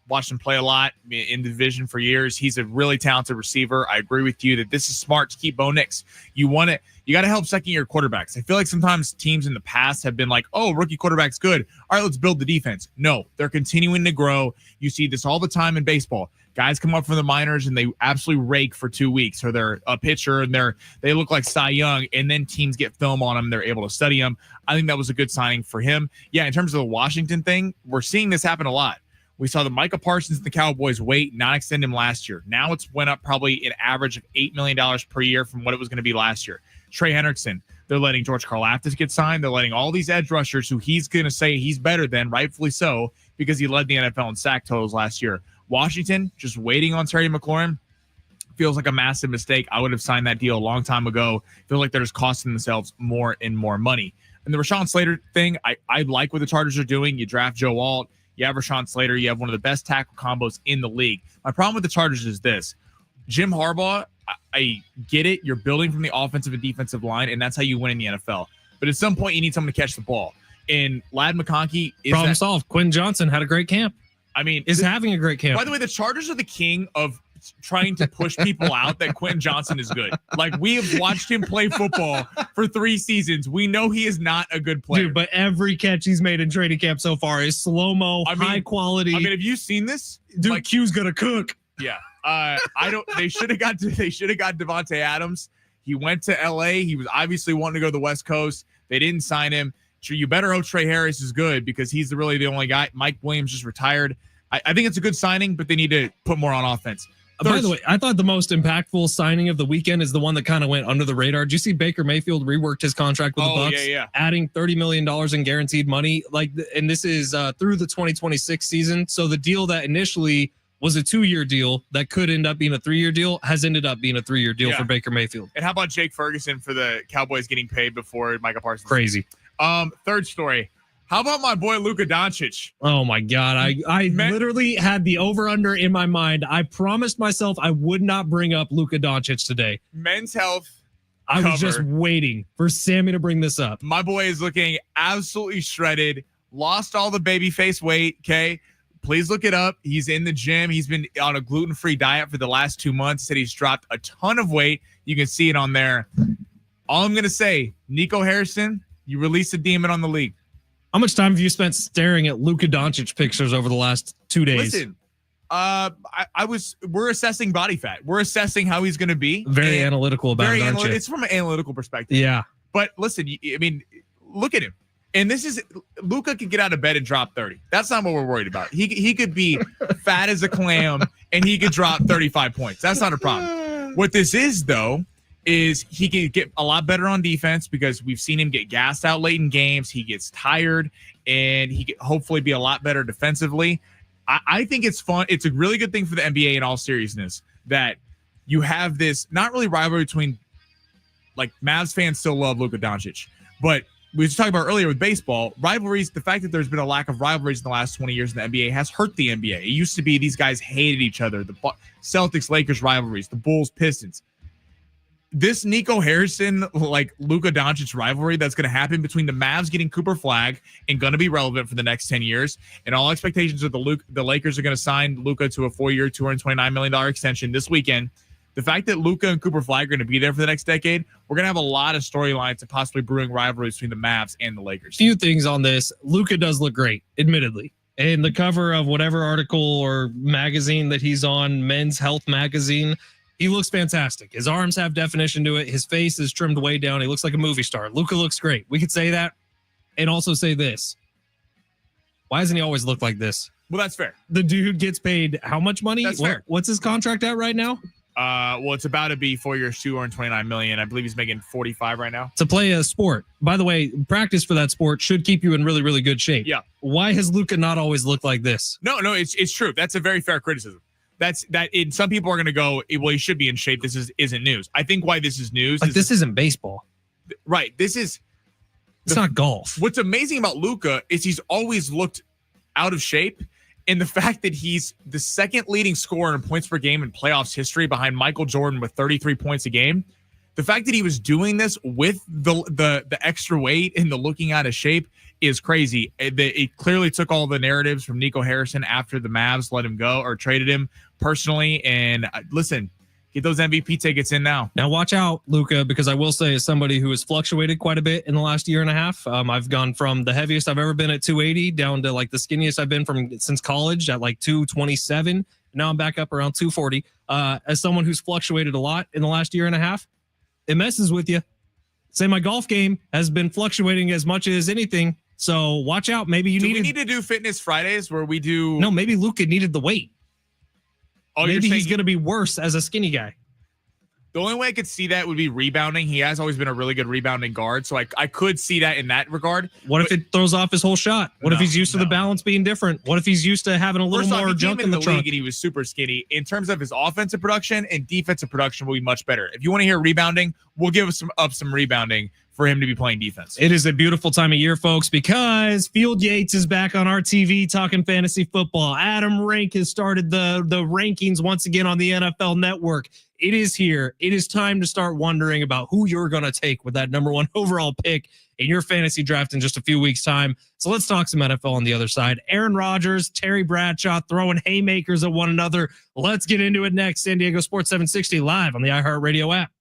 watched him play a lot in the division for years. He's a really talented receiver. I agree with you that this is smart to keep Bo Nix. You got to help second-year quarterbacks. I feel like sometimes teams in the past have been like, oh, rookie quarterback's good. All right, let's build the defense. No, they're continuing to grow. You see this all the time in baseball. Guys come up from the minors and they absolutely rake for 2 weeks, or they're a pitcher and they look like Cy Young, and then teams get film on them. They're able to study them. I think that was a good signing for him. Yeah, in terms of the Washington thing, we're seeing this happen a lot. We saw the Micah Parsons and the Cowboys not extend him last year. Now it's went up probably an average of $8 million per year from what it was going to be last year. Trey Hendrickson, they're letting George Karlaftis get signed. They're letting all these edge rushers who he's going to say he's better than, rightfully so, because he led the NFL in sack totals last year. Washington, just waiting on Terry McLaurin, feels like a massive mistake. I would have signed that deal a long time ago. Feel like they're just costing themselves more and more money. And the Rashawn Slater thing, I like what the Chargers are doing. You draft Joe Alt. You have Rashawn Slater. You have one of the best tackle combos in the league. My problem with the Chargers is this. Jim Harbaugh, I get it. You're building from the offensive and defensive line, and that's how you win in the NFL. But at some point, you need someone to catch the ball. And Ladd McConkey is problem solved. Quinn Johnson had a great camp. I mean, is having a great camp. By the way, the Chargers are the king of trying to push people out that Quentin Johnson is good. Like, we have watched him play football for 3 seasons. We know he is not a good player. Dude, but every catch he's made in training camp so far is slow-mo, high quality. I mean, have you seen this? Dude, like, Q's gonna cook. Yeah. They should have got Devontae Adams. He went to LA. He was obviously wanting to go to the West Coast. They didn't sign him. You better hope Trey Harris is good because he's really the only guy. Mike Williams just retired. I think it's a good signing, but they need to put more on offense. By the way, I thought the most impactful signing of the weekend is the one that kind of went under the radar. Did you see Baker Mayfield reworked his contract with the Bucs? Yeah. Adding $30 million in guaranteed money. And this is through the 2026 season. So the deal that initially was a 2-year deal that could end up being a 3-year deal has ended up being a 3-year deal for Baker Mayfield. And how about Jake Ferguson for the Cowboys getting paid before Micah Parsons? Crazy. Third story. How about my boy Luka Doncic? Oh my God. I literally had the over-under in my mind. I promised myself I would not bring up Luka Doncic today. Men's Health. I was just waiting for Sammy to bring this up. My boy is looking absolutely shredded. Lost all the baby face weight. Okay. Please look it up. He's in the gym. He's been on a gluten-free diet for the last 2 months. Said he's dropped a ton of weight. You can see it on there. All I'm going to say, Nico Harrison, you released a demon on the league. How much time have you spent staring at Luka Doncic pictures over the last 2 days? Listen, we're assessing body fat. We're assessing how he's going to be. Very analytical about it, aren't you? It's from an analytical perspective. Yeah. But listen, I mean, look at him. And Luka could get out of bed and drop 30. That's not what we're worried about. He could be fat as a clam and he could drop 35 points. That's not a problem. What this is, though, is he can get a lot better on defense because we've seen him get gassed out late in games. He gets tired, and he can hopefully be a lot better defensively. I think it's fun. It's a really good thing for the NBA in all seriousness that you have this not really rivalry between, like, Mavs fans still love Luka Doncic, but we were talking about earlier with baseball, rivalries, the fact that there's been a lack of rivalries in the last 20 years in the NBA has hurt the NBA. It used to be these guys hated each other, the Celtics-Lakers rivalries, the Bulls-Pistons. This Nico Harrison, like Luka Doncic rivalry that's going to happen between the Mavs getting Cooper Flagg and going to be relevant for the next 10 years. And all expectations are the Lakers are going to sign Luka to a 4-year, $229 million extension this weekend. The fact that Luka and Cooper Flagg are going to be there for the next decade, we're going to have a lot of storylines and possibly brewing rivalries between the Mavs and the Lakers. Few things on this. Luka does look great, admittedly. And the cover of whatever article or magazine that he's on, Men's Health magazine, he looks fantastic. His arms have definition to it. His face is trimmed way down. He looks like a movie star. Luka looks great. We could say that and also say this. Why doesn't he always look like this? Well, that's fair. The dude gets paid how much money? That's fair. What's his contract at right now? Well, it's about to be 4 years, $229 million. I believe he's making 45 right now. To play a sport. By the way, practice for that sport should keep you in really, really good shape. Yeah. Why has Luka not always looked like this? No, it's true. That's a very fair criticism. Some people are going to go, well, he should be in shape. This isn't news. I think why this is news. Like, this isn't baseball. Right. It's not golf. What's amazing about Luka is he's always looked out of shape. And the fact that he's the second leading scorer in points per game in playoffs history behind Michael Jordan with 33 points a game. The fact that he was doing this with the extra weight and the looking out of shape is crazy. It clearly took all the narratives from Nico Harrison after the Mavs let him go or traded him personally. And listen, get those MVP tickets in now. Now watch out, Luka, because I will say, as somebody who has fluctuated quite a bit in the last year and a half, I've gone from the heaviest I've ever been at 280 down to like the skinniest I've been since college at like 227. Now I'm back up around 240. As someone who's fluctuated a lot in the last year and a half, it messes with you. Say my golf game has been fluctuating as much as anything. So watch out. Maybe we need to do Fitness Fridays where we do. No, maybe Luka needed the weight. Oh, maybe he's going to be worse as a skinny guy. The only way I could see that would be rebounding. He has always been a really good rebounding guard, so I could see that in that regard. What if it throws off his whole shot? What if he's used to the balance being different? What if he's used to having a little more junk in the trunk? League and he was super skinny. In terms of his offensive production and defensive production will be much better. If you want to hear rebounding, we'll give some rebounding for him to be playing defense. It is a beautiful time of year, folks, because Field Yates is back on our TV talking fantasy football. Adam Rank has started the rankings once again on the NFL Network. It is here. It is time to start wondering about who you're going to take with that number 1 overall pick in your fantasy draft in just a few weeks' time. So let's talk some NFL on the other side. Aaron Rodgers, Terry Bradshaw throwing haymakers at one another. Let's get into it next. San Diego Sports 760 live on the iHeartRadio app.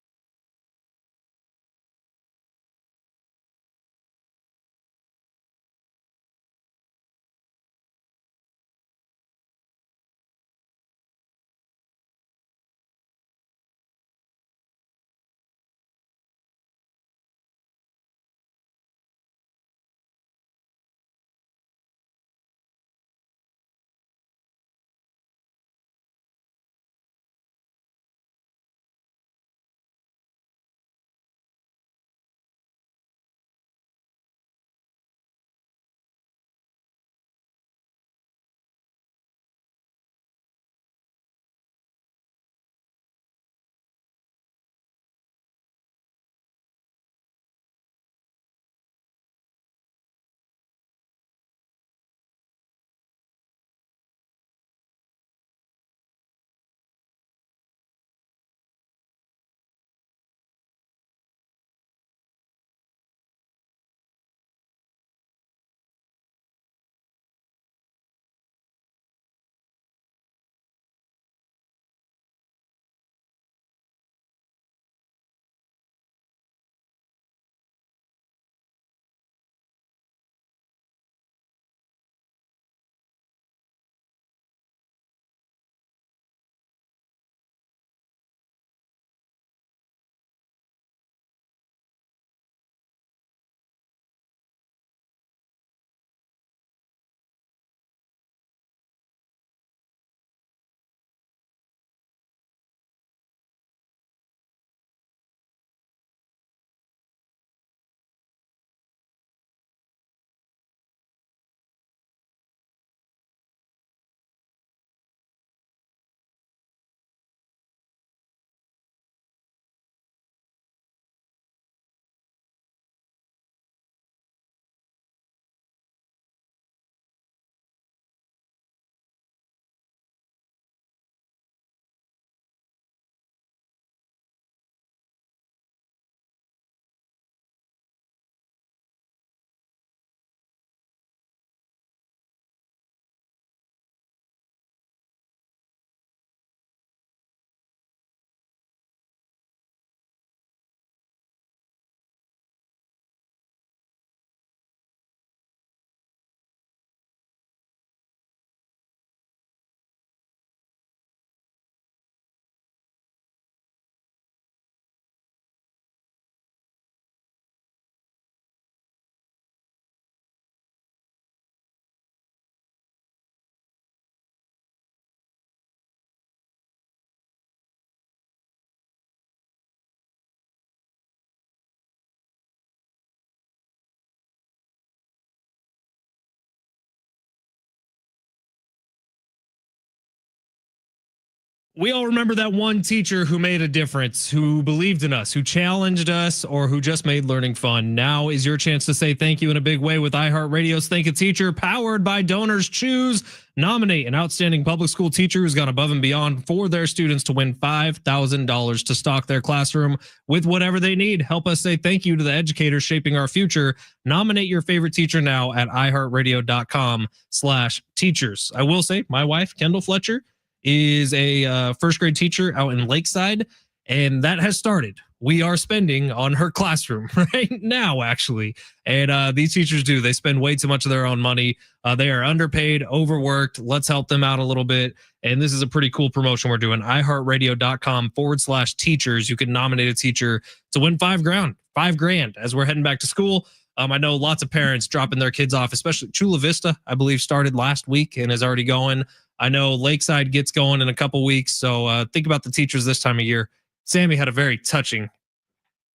We all remember that one teacher who made a difference, who believed in us, who challenged us, or who just made learning fun. Now is your chance to say thank you in a big way with iHeartRadio's Thank a Teacher, powered by Donors Choose. Nominate an outstanding public school teacher who's gone above and beyond for their students to win $5,000 to stock their classroom with whatever they need. Help us say thank you to the educators shaping our future. Nominate your favorite teacher now at iHeartRadio.com/teachers. I will say my wife, Kendall Fletcher, is a first grade teacher out in Lakeside, and that has started. We are spending on her classroom right now, actually. And these teachers they spend way too much of their own money. They are underpaid, overworked. Let's help them out a little bit. And this is a pretty cool promotion we're doing. iHeartRadio.com/teachers. You can nominate a teacher to win $5,000 as we're heading back to school. I know lots of parents dropping their kids off, especially Chula Vista, I believe, started last week and is already going. I know Lakeside gets going in a couple weeks. So think about the teachers this time of year. Sammy had a very touching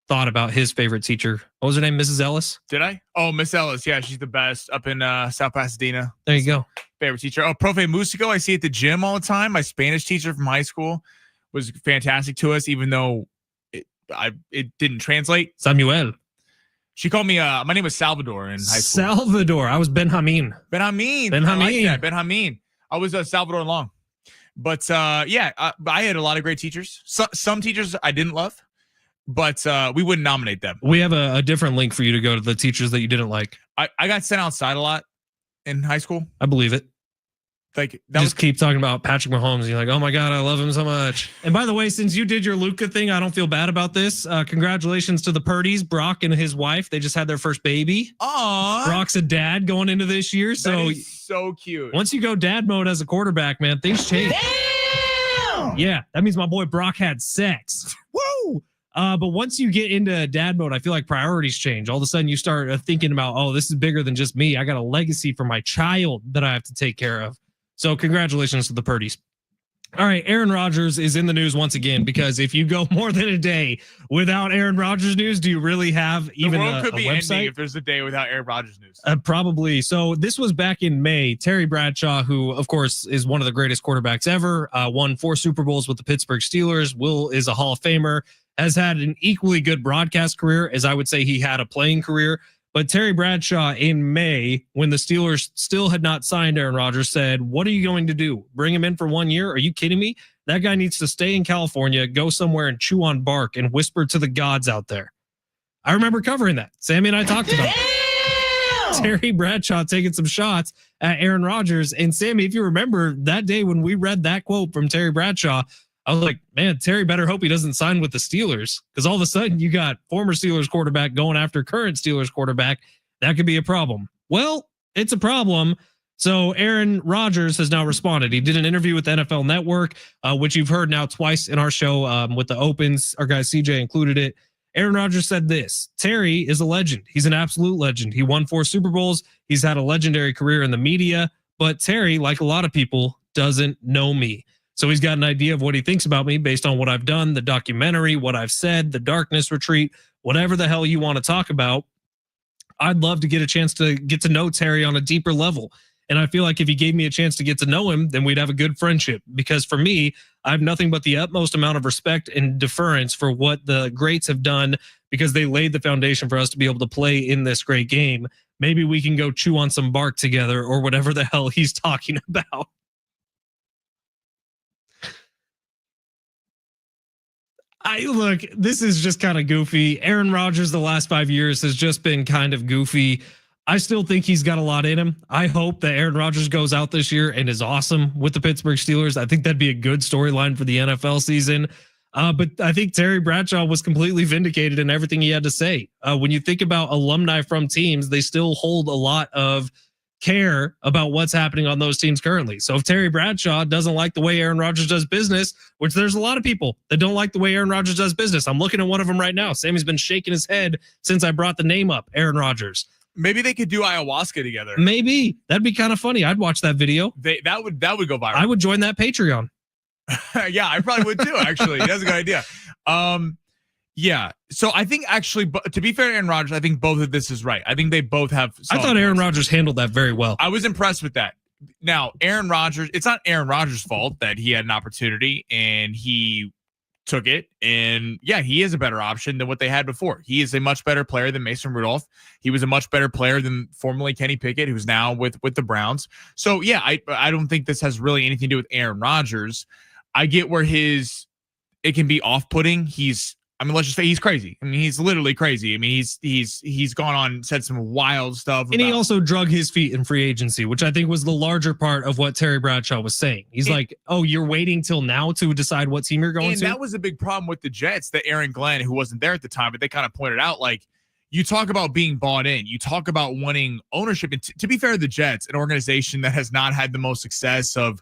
thought about his favorite teacher. What was her name? Mrs. Ellis? Did I? Oh, Miss Ellis. Yeah, she's the best up in South Pasadena. There you go. Favorite teacher. Oh, Profe Musico. I see at the gym all the time. My Spanish teacher from high school was fantastic to us, even though it didn't translate. Samuel. She called me, my name was Salvador in high school. Salvador. I was Benjamin. Benjamin. I like that. Benjamin. I was Salvador Long. But I had a lot of great teachers. Some teachers I didn't love, but we wouldn't nominate them. We have a different link for you to go to the teachers that you didn't like. I got sent outside a lot in high school. I believe it. Like keep talking about Patrick Mahomes. And you're like, oh my God, I love him so much. And by the way, since you did your Luka thing, I don't feel bad about this. Congratulations to the Purdy's, Brock and his wife. They just had their first baby. Aww. Brock's a dad going into this year. So cute. Once you go dad mode as a quarterback, man, things change. Damn! Yeah, that means my boy Brock had sex. Woo! But once you get into dad mode, I feel like priorities change. All of a sudden you start thinking about, oh, this is bigger than just me. I got a legacy for my child that I have to take care of. So congratulations to the Purdy's. All right, Aaron Rodgers is in the news once again, because if you go more than a day without Aaron Rodgers news, do you really have even the world could be website? Ending if there's a day without Aaron Rodgers news? Probably. So this was back in May. Terry Bradshaw, who of course is one of the greatest quarterbacks ever, won 4 Super Bowls with the Pittsburgh Steelers. Is a Hall of Famer, has had an equally good broadcast career as I would say he had a playing career. But Terry Bradshaw in May, when the Steelers still had not signed Aaron Rodgers, said, what are you going to do? Bring him in for 1 year? Are you kidding me? That guy needs to stay in California, go somewhere and chew on bark and whisper to the gods out there. I remember covering that. Sammy and I talked about it. Terry Bradshaw taking some shots at Aaron Rodgers. And Sammy, if you remember that day when we read that quote from Terry Bradshaw, I was like, man, Terry better hope he doesn't sign with the Steelers, because all of a sudden you got former Steelers quarterback going after current Steelers quarterback. That could be a problem. Well, it's a problem. So Aaron Rodgers has now responded. He did an interview with the NFL Network, which you've heard now twice in our show with the opens. Our guy CJ included it. Aaron Rodgers said this: Terry is a legend. He's an absolute legend. He won 4 Super Bowls. He's had a legendary career in the media, but Terry, like a lot of people, doesn't know me. So he's got an idea of what he thinks about me based on what I've done, the documentary, what I've said, the darkness retreat, whatever the hell you want to talk about. I'd love to get a chance to get to know Terry on a deeper level. And I feel like if he gave me a chance to get to know him, then we'd have a good friendship. Because for me, I have nothing but the utmost amount of respect and deference for what the greats have done, because they laid the foundation for us to be able to play in this great game. Maybe we can go chew on some bark together, or whatever the hell he's talking about. Look, this is just kind of goofy. Aaron Rodgers the last 5 years has just been kind of goofy. I still think he's got a lot in him. I hope that Aaron Rodgers goes out this year and is awesome with the Pittsburgh Steelers. I think that'd be a good storyline for the NFL season. But I think Terry Bradshaw was completely vindicated in everything he had to say. When you think about alumni from teams, they still hold a lot of care about what's happening on those teams currently. So if Terry Bradshaw doesn't like the way Aaron Rodgers does business, which there's a lot of people that don't like the way Aaron Rodgers does business. I'm looking at one of them right now. Sammy's been shaking his head since I brought the name up, Aaron Rodgers. Maybe they could do ayahuasca together. Maybe. That'd be kind of funny. I'd watch that video. That would go viral. I would join that Patreon. Yeah, I probably would too, actually. That's a good idea. Yeah. So I think actually, to be fair to Aaron Rodgers, I think both of this is right. I think they both have. I thought Aaron Rodgers handled that very well. I was impressed with that. now Aaron Rodgers, it's not Aaron Rodgers' fault that he had an opportunity and he took it. And yeah, he is a better option than what they had before. He is a much better player than Mason Rudolph. He was a much better player than formerly Kenny Pickett, who's now with the Browns. So yeah, I don't think this has really anything to do with Aaron Rodgers. I get where it can be off-putting. Let's just say he's crazy. I mean, he's literally crazy. I mean, he's gone on, said some wild stuff. And he also drug his feet in free agency, which I think was the larger part of what Terry Bradshaw was saying. He's like, oh, you're waiting till now to decide what team you're going to? And that was a big problem with the Jets that Aaron Glenn, who wasn't there at the time, but they kind of pointed out, like, you talk about being bought in. You talk about wanting ownership. And to be fair to the Jets, an organization that has not had the most success of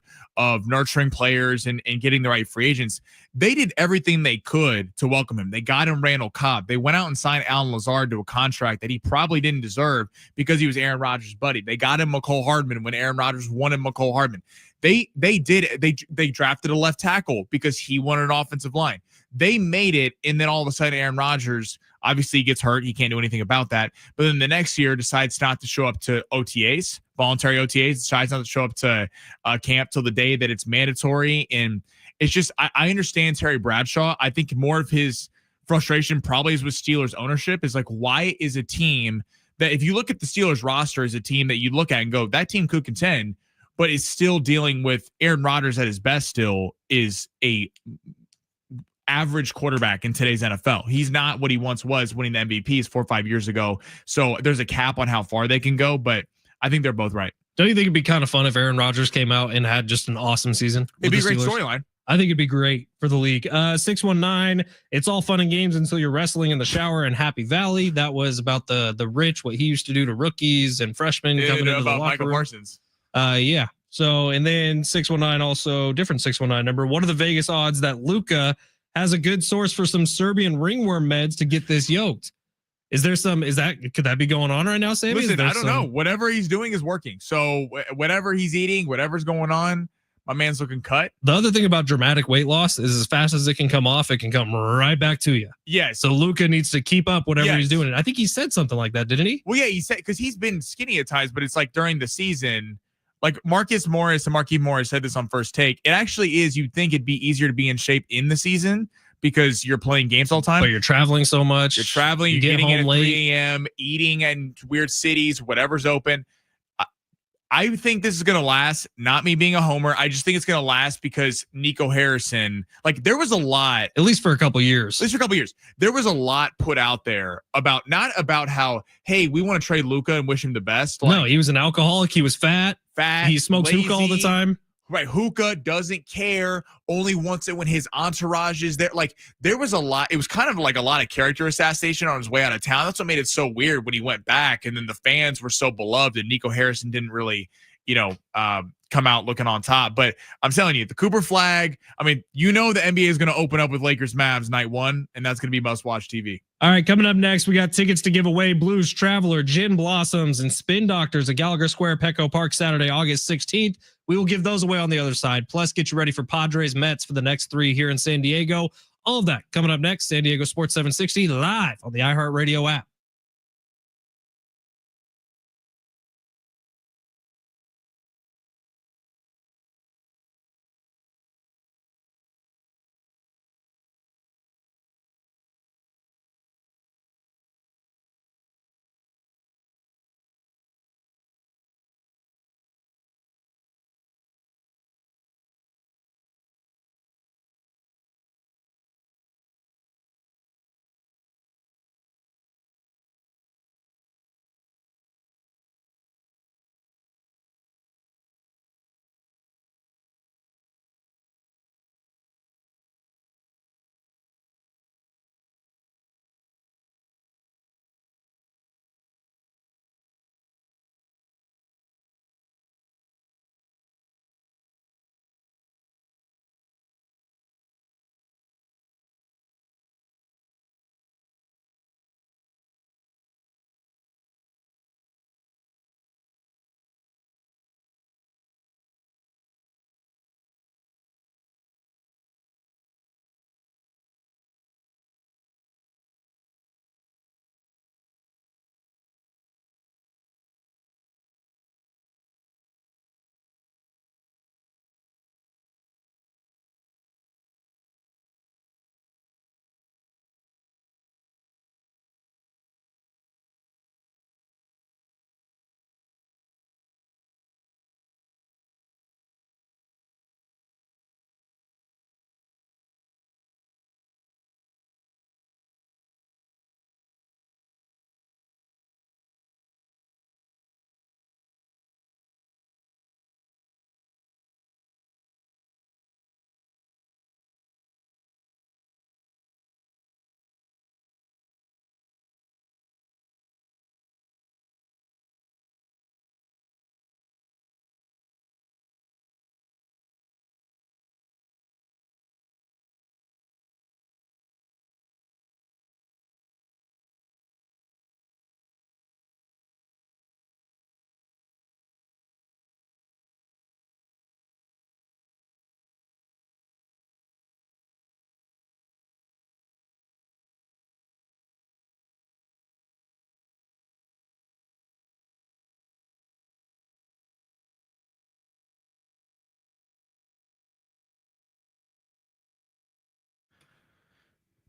nurturing players and getting the right free agents, they did everything they could to welcome him. They got him Randall Cobb. They went out and signed Alan Lazard to a contract that he probably didn't deserve because he was Aaron Rodgers' buddy. They got him McCole Hardman when Aaron Rodgers wanted McCole Hardman. They drafted a left tackle because he wanted an offensive line. They made it, and then all of a sudden Aaron Rodgers obviously gets hurt. He can't do anything about that. But then the next year decides not to show up to OTAs, voluntary OTAs, decides not to show up to camp till the day that it's mandatory. And it's just, I understand Terry Bradshaw. I think more of his frustration probably is with Steelers ownership is like, why is a team that, if you look at the Steelers roster as a team that you look at and go, that team could contend, but is still dealing with Aaron Rodgers at his best still is a average quarterback in today's NFL. He's not what he once was winning the MVPs 4 or 5 years ago. So there's a cap on how far they can go, but I think they're both right. Don't you think it'd be kind of fun if Aaron Rodgers came out and had just an awesome season? It'd be a great storyline. I think it'd be great for the league. 619, it's all fun and games until you're wrestling in the shower in Happy Valley. That was about the rich, what he used to do to rookies and freshmen coming into the locker Michael room. Parsons. Yeah. So, and then 619 also, different 619 number. What are the Vegas odds that Luka has a good source for some Serbian ringworm meds to get this yoked? Could that be going on right now, Sammy? Listen, I don't know. Whatever he's doing is working. So whatever he's eating, whatever's going on, my man's looking cut. The other thing about dramatic weight loss is as fast as it can come off, it can come right back to you. Yes. So Luka needs to keep up whatever he's doing. I think he said something like that, didn't he? Well, yeah, he said, because he's been skinny at times, but it's like during the season, like Marquise Morris said this on First Take. It actually is, you'd think it'd be easier to be in shape in the season because you're playing games all the time. But you're traveling so much. You're traveling, you're getting in at 3 a.m., eating in weird cities, whatever's open. I think this is going to last. Not me being a homer. I just think it's going to last because Nico Harrison, like there was a lot. At least for a couple years. There was a lot put out there about, not about how, hey, we want to trade Luka and wish him the best. Like, no, he was an alcoholic. He was fat. He smokes hookah all the time. Right. Hookah, doesn't care, only wants it when his entourage is there. Like there was a lot. It was kind of like a lot of character assassination on his way out of town. That's what made it so weird when he went back. And then the fans were so beloved and Nico Harrison didn't really, come out looking on top. But I'm telling you, the Cooper flag, the NBA is going to open up with Lakers Mavs night 1, and that's going to be must-watch TV. All right, coming up next, we got tickets to give away. Blues Traveler, Gin Blossoms, and Spin Doctors at Gallagher Square, Petco Park, Saturday, August 16th. We will give those away on the other side. Plus, get you ready for Padres Mets for the next 3 here in San Diego. All of that coming up next. San Diego Sports 760 live on the iHeartRadio app.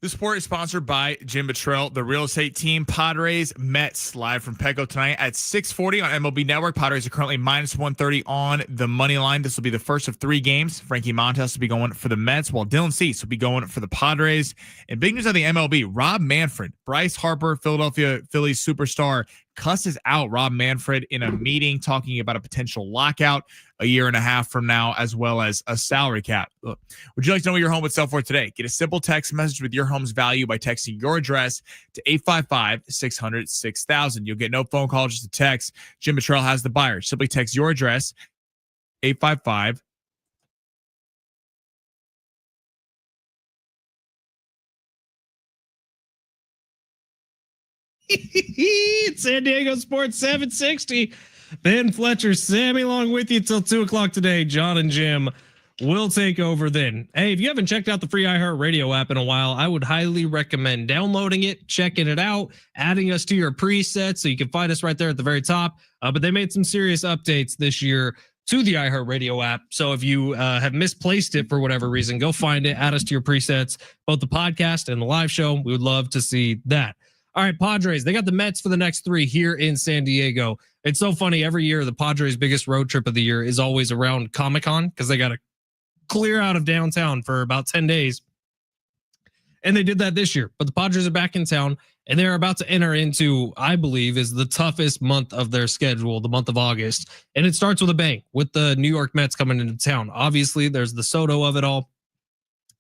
This sport is sponsored by Jim Buttrell, the real estate team. Padres Mets live from Petco tonight at 6:40 on MLB Network. Padres are currently -130 on the money line. This will be the first of 3 games. Frankie Montas will be going for the Mets, while Dylan Cease will be going for the Padres. And big news on the MLB: Rob Manfred, Bryce Harper, Philadelphia Phillies superstar, cusses out Rob Manfred in a meeting talking about a potential lockout a year and a half from now, as well as a salary cap. Look, would you like to know what your home would sell for today? Get a simple text message with your home's value by texting your address to 855-600-6000. You'll get no phone call, just a text. Jim Buttrell has the buyer. Simply text your address, 855. San Diego Sports 760. Ben Fletcher, Sammy along with you till 2 o'clock today. John and Jim will take over then. Hey, if you haven't checked out the free iHeartRadio app in a while, I would highly recommend downloading it, checking it out, adding us to your presets so you can find us right there at the very top. But they made some serious updates this year to the iHeartRadio app. So if you have misplaced it for whatever reason, go find it, add us to your presets, both the podcast and the live show. We would love to see that. All right, Padres, they got the Mets for the next 3 here in San Diego. It's so funny. Every year, the Padres' biggest road trip of the year is always around Comic-Con because they got to clear out of downtown for about 10 days. And they did that this year. But the Padres are back in town, and they're about to enter into, I believe, is the toughest month of their schedule, the month of August. And it starts with a bang with the New York Mets coming into town. Obviously, there's the Soto of it all.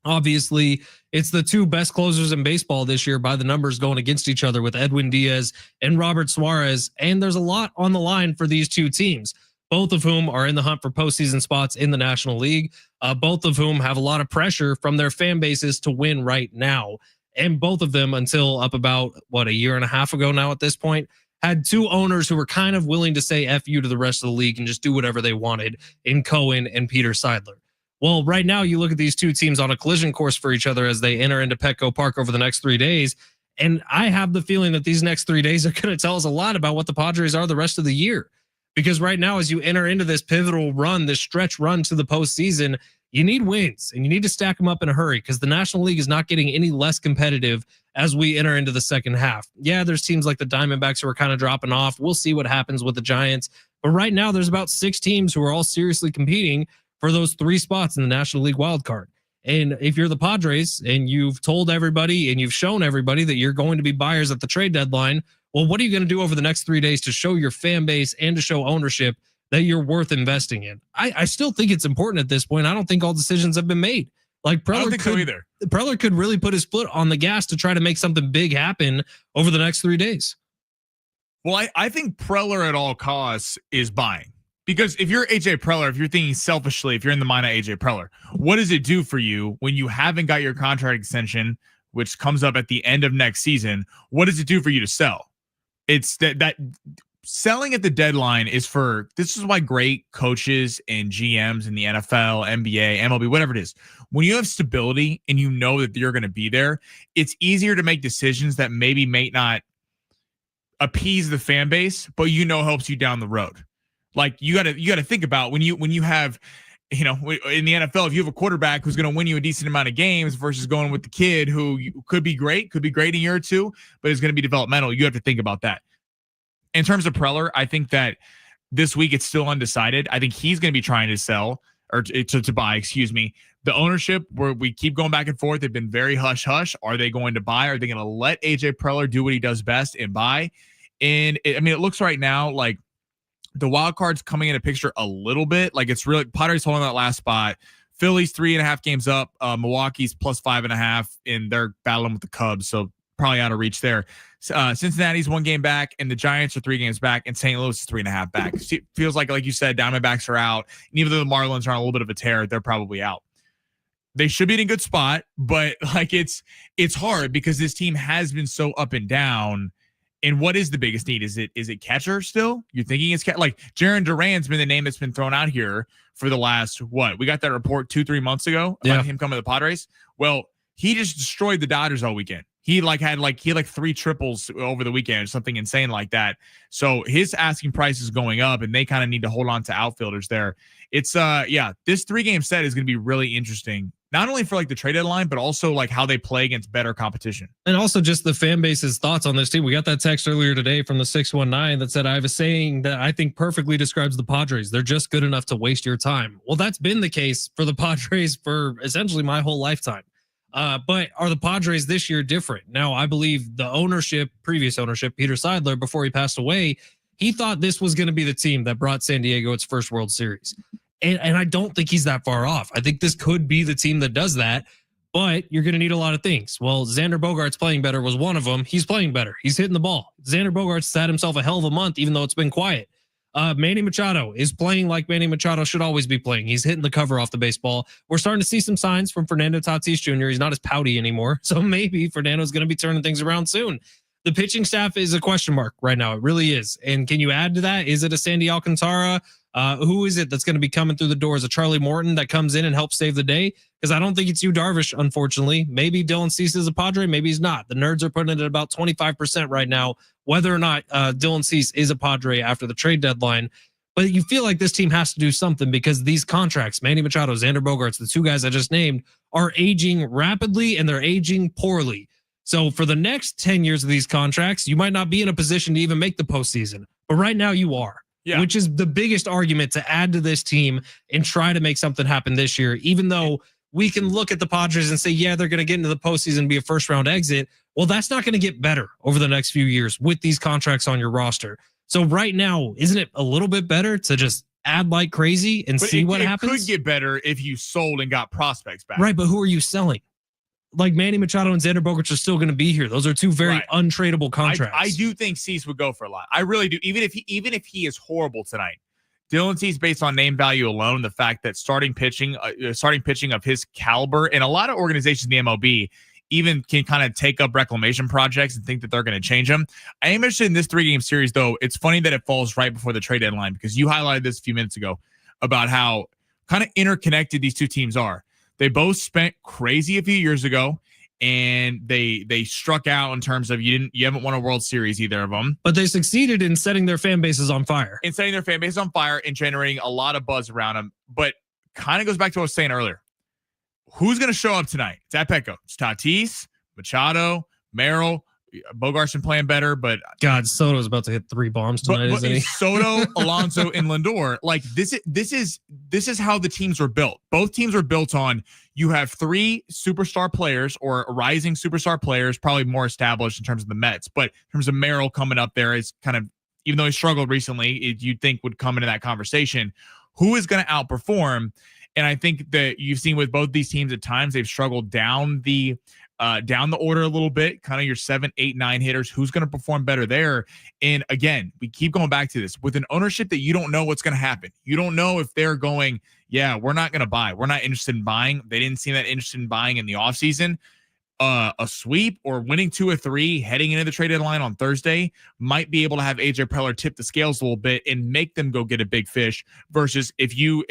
Obviously, it's the 2 best closers in baseball this year by the numbers going against each other with Edwin Diaz and Robert Suarez. And there's a lot on the line for these 2 teams, both of whom are in the hunt for postseason spots in the National League, both of whom have a lot of pressure from their fan bases to win right now. And both of them, until up about, a year and a half ago now at this point, had 2 owners who were kind of willing to say F you to the rest of the league and just do whatever they wanted in Cohen and Peter Seidler. Well, right now you look at these 2 teams on a collision course for each other as they enter into Petco Park over the next 3 days. And I have the feeling that these next 3 days are going to tell us a lot about what the Padres are the rest of the year. Because right now, as you enter into this pivotal run, this stretch run to the postseason, you need wins and you need to stack them up in a hurry because the National League is not getting any less competitive as we enter into the second half. Yeah, there's teams like the Diamondbacks who are kind of dropping off. We'll see what happens with the Giants. But right now, there's about 6 teams who are all seriously competing for those 3 spots in the National League wildcard. And if you're the Padres and you've told everybody and you've shown everybody that you're going to be buyers at the trade deadline, well, what are you going to do over the next 3 days to show your fan base and to show ownership that you're worth investing in? I still think it's important at this point. I don't think all decisions have been made. Like Preller could really put his foot on the gas to try to make something big happen over the next 3 days. Well, I think Preller at all costs is buying. Because if you're AJ Preller, if you're thinking selfishly, if you're in the mind of AJ Preller, what does it do for you when you haven't got your contract extension, which comes up at the end of next season? What does it do for you to sell? It's that selling at the deadline this is why great coaches and GMs in the NFL, NBA, MLB, whatever it is, when you have stability and you know that you're going to be there, it's easier to make decisions that maybe may not appease the fan base, but helps you down the road. Like you got to think about when you have, in the NFL, if you have a quarterback who's going to win you a decent amount of games versus going with the kid who could be great in a year or 2, but is going to be developmental. You have to think about that. In terms of Preller, I think that this week it's still undecided. I think he's going to be trying to sell or to buy, excuse me. The ownership, where we keep going back and forth, they've been very hush-hush. Are they going to buy? Are they going to let AJ Preller do what he does best and buy? And it looks right now like the wild card's coming into picture a little bit. Like it's really Padres holding that last spot. Phillies 3.5 games up. Milwaukee's +5.5, and they're battling with the Cubs, so probably out of reach there. Cincinnati's 1 game back, and the Giants are 3 games back, and St. Louis is 3.5 back. It feels like you said, Diamondbacks are out. And even though the Marlins are on a little bit of a tear, they're probably out. They should be in a good spot, but it's hard because this team has been so up and down. And what is the biggest need? Is it catcher still? You're thinking it's like Jarren Duran's been the name that's been thrown out here for the last, we got that report 2-3 months ago about him coming to the Padres. Well, he just destroyed the Dodgers all weekend. He had 3 triples over the weekend or something insane like that. So his asking price is going up, and they kind of need to hold on to outfielders there. It's this 3-game set is going to be really interesting not only for like the trade deadline, but also like how they play against better competition. And also just the fan base's thoughts on this team. We got that text earlier today from the 619 that said, I have a saying that I think perfectly describes the Padres. They're just good enough to waste your time. Well, that's been the case for the Padres for essentially my whole lifetime. But are the Padres this year different? Now, I believe the ownership, previous ownership, Peter Seidler, before he passed away, he thought this was going to be the team that brought San Diego its first World Series. And I don't think he's that far off. I think this could be the team that does that, but you're going to need a lot of things. Well, Xander Bogaerts playing better was one of them. He's playing better. He's hitting the ball. Xander Bogaerts had himself a hell of a month, even though it's been quiet. Manny Machado is playing like Manny Machado should always be playing. He's hitting the cover off the baseball. We're starting to see some signs from Fernando Tatis Jr. He's not as pouty anymore. So maybe Fernando's going to be turning things around soon. The pitching staff is a question mark right now. It really is. And can you add to that? Is it a Sandy Alcantara? Who is it that's going to be coming through the doors? A Charlie Morton that comes in and helps save the day? Because I don't think it's Yu Darvish, unfortunately. Maybe Dylan Cease is a Padre. Maybe he's not. The nerds are putting it at about 25% right now, whether or not Dylan Cease is a Padre after the trade deadline. But you feel like this team has to do something because these contracts, Manny Machado, Xander Bogaerts, the two guys I just named, are aging rapidly and they're aging poorly. So for the next 10 years of these contracts, you might not be in a position to even make the postseason. But right now you are. Yeah. Which is the biggest argument to add to this team and try to make something happen this year, even though we can look at the Padres and say, yeah, they're going to get into the postseason and be a first round exit. Well, that's not going to get better over the next few years with these contracts on your roster. So right now, isn't it a little bit better to just add like crazy and see what happens? It could get better if you sold and got prospects back. Right, but who are you selling? Like Manny Machado and Xander Bogaerts are still going to be here. Those are two very untradeable contracts. I do think Cease would go for a lot. I really do. Even if he is horrible tonight, Dylan Cease, based on name value alone, the fact that starting pitching of his caliber, and a lot of organizations in the MLB even can kind of take up reclamation projects and think that they're going to change them. I am interested in this 3-game series, though. It's funny that it falls right before the trade deadline because you highlighted this a few minutes ago about how kind of interconnected these two teams are. They both spent crazy a few years ago, and they struck out in terms of you haven't won a World Series, either of them. But they succeeded in setting their fan bases on fire. And generating a lot of buzz around them. But kind of goes back to what I was saying earlier. Who's going to show up tonight? It's at Petco. It's Tatis, Machado, Merrill. Bogaerts been playing better, but God, Soto's about to hit 3 bombs tonight, isn't he? Soto, Alonso, and Lindor. Like this is how the teams were built. Both teams were built on you have 3 superstar players or rising superstar players, probably more established in terms of the Mets, but in terms of Merrill coming up there is kind of, even though he struggled recently, you'd think would come into that conversation. Who is going to outperform? And I think that you've seen with both these teams at times they've struggled down the order a little bit, kind of your 7, 8, 9 hitters. Who's going to perform better there? And again, we keep going back to this with an ownership that you don't know what's going to happen. You don't know if they're going, yeah, we're not going to buy. We're not interested in buying. They didn't seem that interested in buying in the offseason. A sweep or winning 2 or 3 heading into the trade deadline on Thursday might be able to have AJ Preller tip the scales a little bit and make them go get a big fish versus if you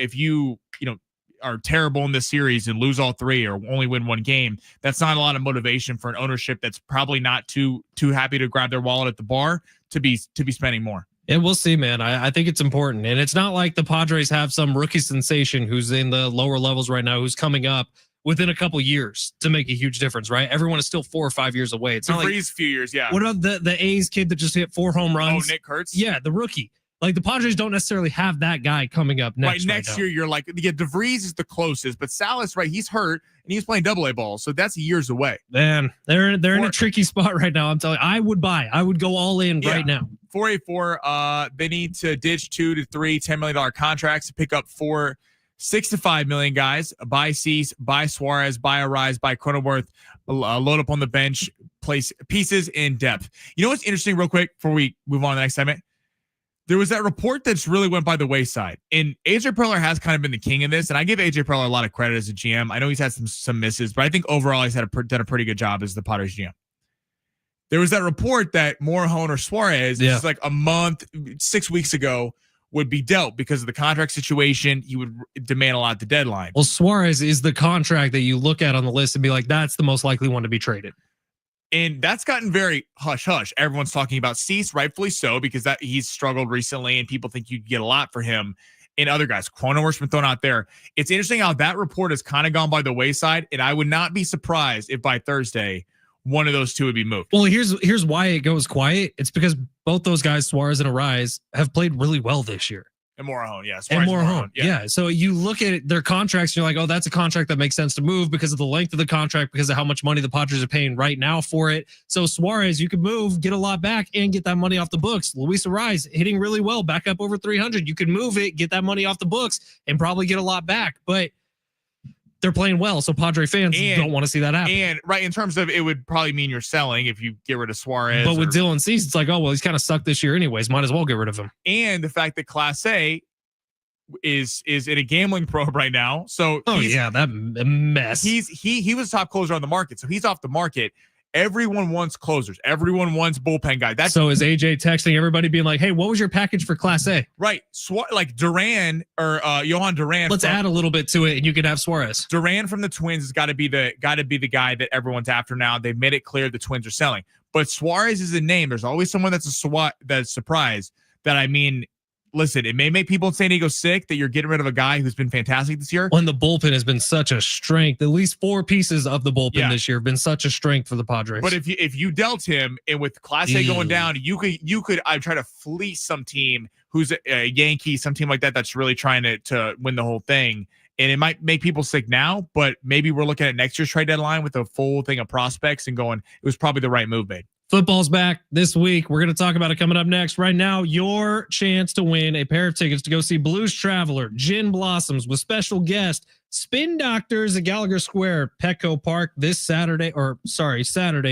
are terrible in this series and lose all 3 or only win 1 game, that's not a lot of motivation for an ownership that's probably not too happy to grab their wallet at the bar to be spending more. And we'll see, man. I think it's important. And it's not like the Padres have some rookie sensation who's in the lower levels right now, who's coming up within a couple years to make a huge difference, right? Everyone is still 4 or 5 years away. It's not like a few years, yeah. What about the A's kid that just hit 4 home runs? Oh, Nick Kurtz? Yeah, the rookie. Like the Padres don't necessarily have that guy coming up next. Right, next year you're like, yeah, DeVries is the closest, but Salas, right, he's hurt and he's playing AA ball, so that's years away. Man, they're in a tricky spot right now. I'm telling you, I would go all in right now. 484, they need to ditch 2 to 3 $10 million contracts to pick up 4 $6 to $5 million guys. Buy Cease, buy Suarez, buy Arise, buy Cronenworth, load up on the bench, place pieces in depth. You know what's interesting, real quick, before we move on to the next segment? There was that report that's really went by the wayside. And AJ Preller has kind of been the king of this. And I give AJ Preller a lot of credit as a GM. I know he's had some misses, but I think overall he's done a pretty good job as the Padres GM. There was that report that Morejon or Suarez, just like a month, 6 weeks ago, would be dealt because of the contract situation. He would demand a lot at the deadline. Well, Suarez is the contract that you look at on the list and be like, that's the most likely one to be traded. And that's gotten very hush-hush. Everyone's talking about Cease, rightfully so, because that he's struggled recently and people think you'd get a lot for him. in other guys. Cronenworth's been thrown out there. It's interesting how that report has kind of gone by the wayside, and I would not be surprised if by Thursday one of those two would be moved. Well, here's why it goes quiet. It's because both those guys, Suarez and Arise, have played really well this year. And Morejon, yeah. And Morejon, yeah. So you look at their contracts, and you're like, oh, that's a contract that makes sense to move because of the length of the contract, because of how much money the Padres are paying right now for it. So Suarez, you could move, get a lot back, and get that money off the books. Luis Arise hitting really well, back up over 300. You could move it, get that money off the books, and probably get a lot back. But they're playing well, so Padre fans don't want to see that happen. And right, in terms of, it would probably mean you're selling if you get rid of Suarez. But with Dylan Cease, it's like, oh, well, he's kind of sucked this year anyways. Might as well get rid of him. And the fact that Class A is in a gambling probe right now. So that mess. He was top closer on the market, so he's off the market. Everyone wants closers. Everyone wants bullpen guys. So is AJ texting everybody being like, hey, what was your package for Class A? Right. Like Duran or Johan Duran. Let's add a little bit to it, and you could have Suarez. Duran from the Twins has got to be the guy that everyone's after now. They've made it clear the Twins are selling. But Suarez is a name. There's always someone that's surprised that, I mean, listen, it may make people in San Diego sick that you're getting rid of a guy who's been fantastic this year. When the bullpen has been such a strength, at least 4 pieces of the bullpen this year have been such a strength for the Padres. But if you dealt him, and with Class A going down, you could I try to fleece some team who's a Yankee, some team like that that's really trying to win the whole thing. And it might make people sick now, but maybe we're looking at next year's trade deadline with a full thing of prospects and going, it was probably the right move made. Football's back this week. We're going to talk about it coming up next. Right now, your chance to win a pair of tickets to go see Blues Traveler, Gin Blossoms with special guest Spin Doctors at Gallagher Square, Petco Park Saturday,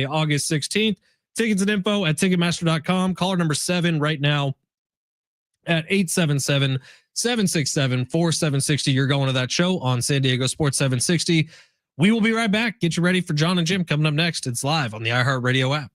August 16th. Tickets and info at Ticketmaster.com. Caller number 7 right now at 877-767-4760. You're going to that show on San Diego Sports 760. We will be right back. Get you ready for John and Jim coming up next. It's live on the iHeartRadio app.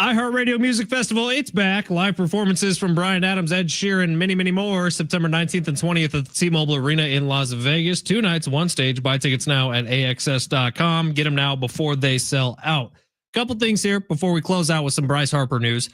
iHeartRadio Music Festival, it's back. Live performances from Bryan Adams, Ed Sheeran, many more. September 19th and 20th at the T-Mobile Arena in Las Vegas. 2 nights, 1 stage. Buy tickets now at AXS.com. Get them now before they sell out. Couple things here before we close out with some Bryce Harper news.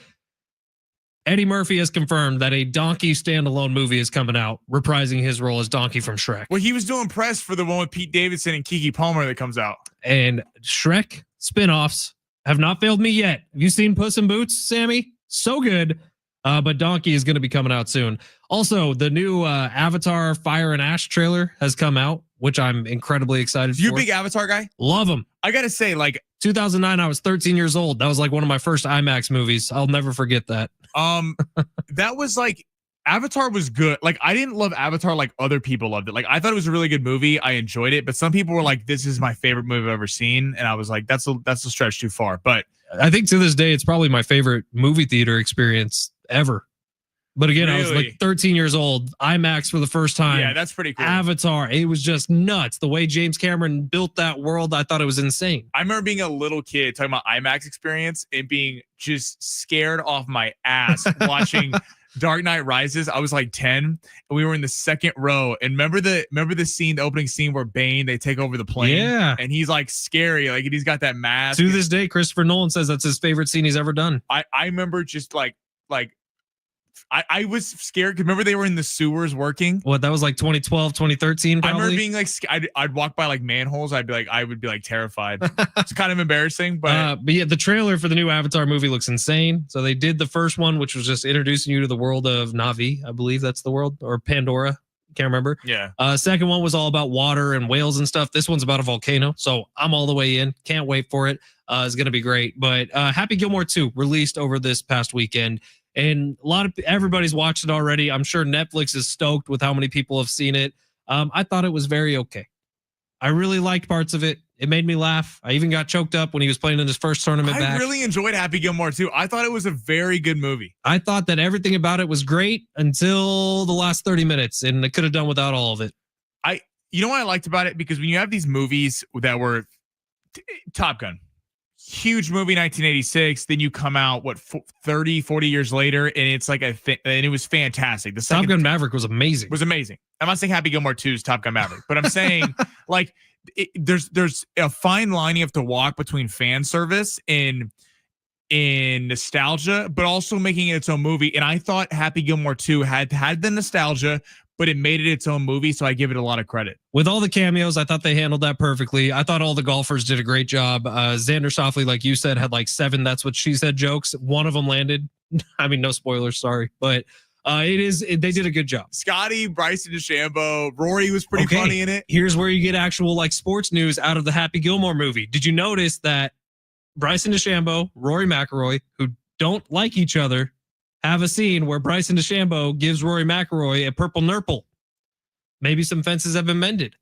Eddie Murphy has confirmed that a Donkey standalone movie is coming out, reprising his role as Donkey from Shrek. Well, he was doing press for the one with Pete Davidson and Keke Palmer that comes out. And Shrek spinoffs have not failed me yet. Have you seen Puss in Boots, Sammy? So good. But Donkey is going to be coming out soon. Also, the new Avatar Fire and Ash trailer has come out, which I'm incredibly excited for. You a big Avatar guy? Love him. I got to say, like 2009, I was 13 years old. That was like one of my first IMAX movies. I'll never forget that. That was like, Avatar was good. Like, I didn't love Avatar like other people loved it. Like, I thought it was a really good movie. I enjoyed it, but some people were like, "This is my favorite movie I've ever seen," and I was like, "That's a stretch too far." But I think to this day, it's probably my favorite movie theater experience ever. But again, I was like 13 years old, IMAX for the first time. Yeah, that's pretty cool. Avatar, it was just nuts. The way James Cameron built that world, I thought it was insane. I remember being a little kid talking about IMAX experience and being just scared off my ass watching Dark Knight Rises. I was like 10 and we were in the second row. And remember the scene, the opening scene where Bane, they take over the plane. Yeah. And he's like scary. Like, and he's got that mask. To this day, Christopher Nolan says that's his favorite scene he's ever done. I remember just like I was scared. Remember they were in the sewers working. What, that was like 2012, 2013 probably? I remember being like, I'd walk by like manholes. I would be like terrified. It's kind of embarrassing, but yeah, the trailer for the new Avatar movie looks insane. So they did the first one, which was just introducing you to the world of Na'vi. I believe that's the world, or Pandora. Can't remember. Yeah. Second one was all about water and whales and stuff. This one's about a volcano. So I'm all the way in. Can't wait for it. It's going to be great. But Happy Gilmore 2 released over this past weekend. And everybody's watched it already. I'm sure Netflix is stoked with how many people have seen it. I thought it was very okay. I really liked parts of it. It made me laugh. I even got choked up when he was playing in his first tournament back. I really enjoyed Happy Gilmore too. I thought it was a very good movie. I thought that everything about it was great until the last 30 minutes, and I could have done without all of it. You know what I liked about it? Because when you have these movies that were Top Gun, huge movie, 1986. Then you come out 30, 40 years later, and it's like and it was fantastic. The Top Gun Maverick was amazing. I'm not saying Happy Gilmore 2 is Top Gun Maverick, but I'm saying like there's a fine line you have to walk between fan service and in nostalgia, but also making it its own movie. And I thought Happy Gilmore 2 had the nostalgia, but it made it its own movie, so I give it a lot of credit. With all the cameos, I thought they handled that perfectly. I thought all the golfers did a great job. Xander Schauffele, like you said, had like 7 "that's what she said" jokes. One of them landed. I mean, no spoilers, sorry. But they did a good job. Scotty, Bryson DeChambeau, Rory was pretty funny in it. Here's where you get actual like sports news out of the Happy Gilmore movie. Did you notice that Bryson DeChambeau, Rory McIlroy, who don't like each other, have a scene where Bryson DeChambeau gives Rory McIlroy a purple nurple? Maybe some fences have been mended.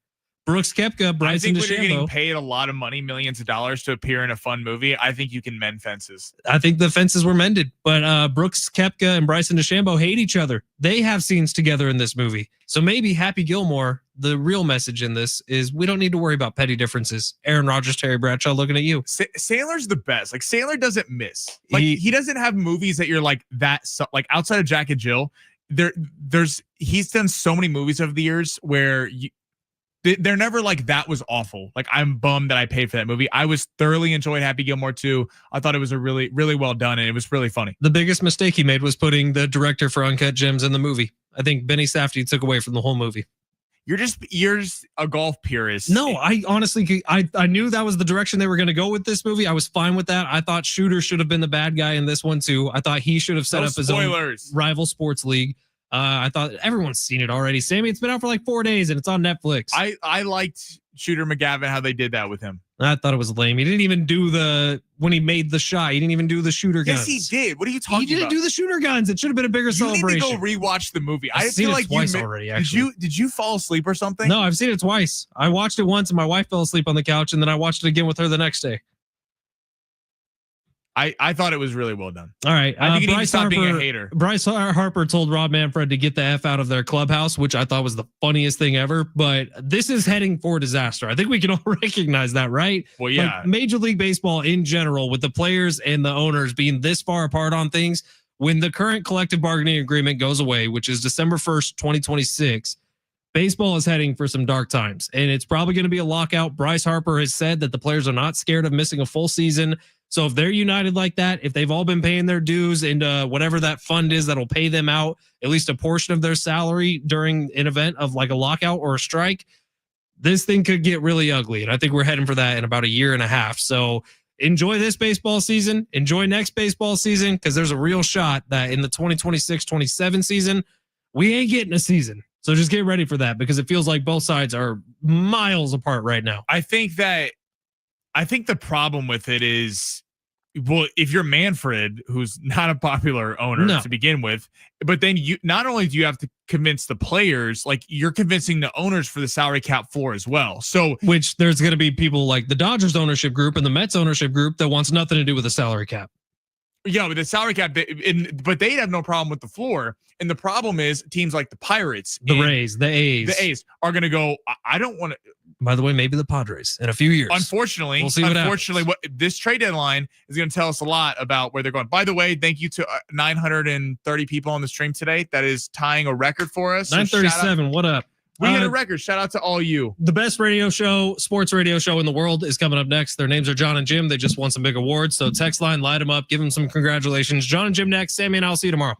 Brooks Koepka, Bryson DeChambeau. I think when you're getting paid a lot of money, millions of dollars to appear in a fun movie, I think you can mend fences. I think the fences were mended, but Brooks Koepka and Bryson DeChambeau hate each other. They have scenes together in this movie. So maybe Happy Gilmore, the real message in this is we don't need to worry about petty differences. Aaron Rodgers, Terry Bradshaw looking at you. Sailor's the best. Like, Sailor doesn't miss. Like, he doesn't have movies that you're like that. Like, outside of Jack and Jill, he's done so many movies over the years where they're never like, that was awful. Like, I'm bummed that I paid for that movie. I was thoroughly enjoyed Happy Gilmore 2. I thought it was a really, really well done, and it was really funny. The biggest mistake he made was putting the director for Uncut Gems in the movie. I think Benny Safdie took away from the whole movie. You're just a golf purist. No, I honestly, I knew that was the direction they were going to go with this movie. I was fine with that. I thought Shooter should have been the bad guy in this one too. I thought he should have set up his own rival sports league. I thought everyone's seen it already. Sammy, it's been out for like 4 days and it's on Netflix. I liked Shooter McGavin, how they did that with him. I thought it was lame. He didn't even do when he made the shot, he didn't even do the shooter guns. Yes, he did. What are you talking about? He didn't do the shooter guns. It should have been a bigger celebration. You need to go rewatch the movie. I feel like twice already, actually. Did you fall asleep or something? No, I've seen it twice. I watched it once and my wife fell asleep on the couch, and then I watched it again with her the next day. I thought it was really well done. All right. I think you need to Bryce stop Harper, being a hater. Bryce Harper told Rob Manfred to get the F out of their clubhouse, which I thought was the funniest thing ever. But this is heading for disaster. I think we can all recognize that, right? Well, yeah. Like Major League Baseball in general, with the players and the owners being this far apart on things, when the current collective bargaining agreement goes away, which is December 1st, 2026, baseball is heading for some dark times. And it's probably going to be a lockout. Bryce Harper has said that the players are not scared of missing a full season. So if they're united like that, if they've all been paying their dues into whatever that fund is that'll pay them out at least a portion of their salary during an event of like a lockout or a strike, this thing could get really ugly. And I think we're heading for that in about a year and a half. So enjoy this baseball season, enjoy next baseball season, because there's a real shot that in the 2026-27 season, we ain't getting a season. So just get ready for that, because it feels like both sides are miles apart right now. I think the problem with it is, well, if you're Manfred, who's not a popular owner to begin with, but then you not only do you have to convince the players, like you're convincing the owners for the salary cap floor as well. So, which there's going to be people like the Dodgers ownership group and the Mets ownership group that wants nothing to do with the salary cap. Yeah, with the salary cap, but they'd have no problem with the floor. And the problem is teams like the Pirates, the Rays, the A's are going to go, I don't want to. By the way, maybe the Padres in a few years. Unfortunately, we'll see what this trade deadline is going to tell us a lot about where they're going. By the way, thank you to 930 people on the stream today. That is tying a record for us. 937. What up? We hit a record. Shout out to all you. The best radio show, sports radio show in the world is coming up next. Their names are John and Jim. They just won some big awards. So text line, light them up, give them some congratulations. John and Jim next. Sammy and I'll see you tomorrow.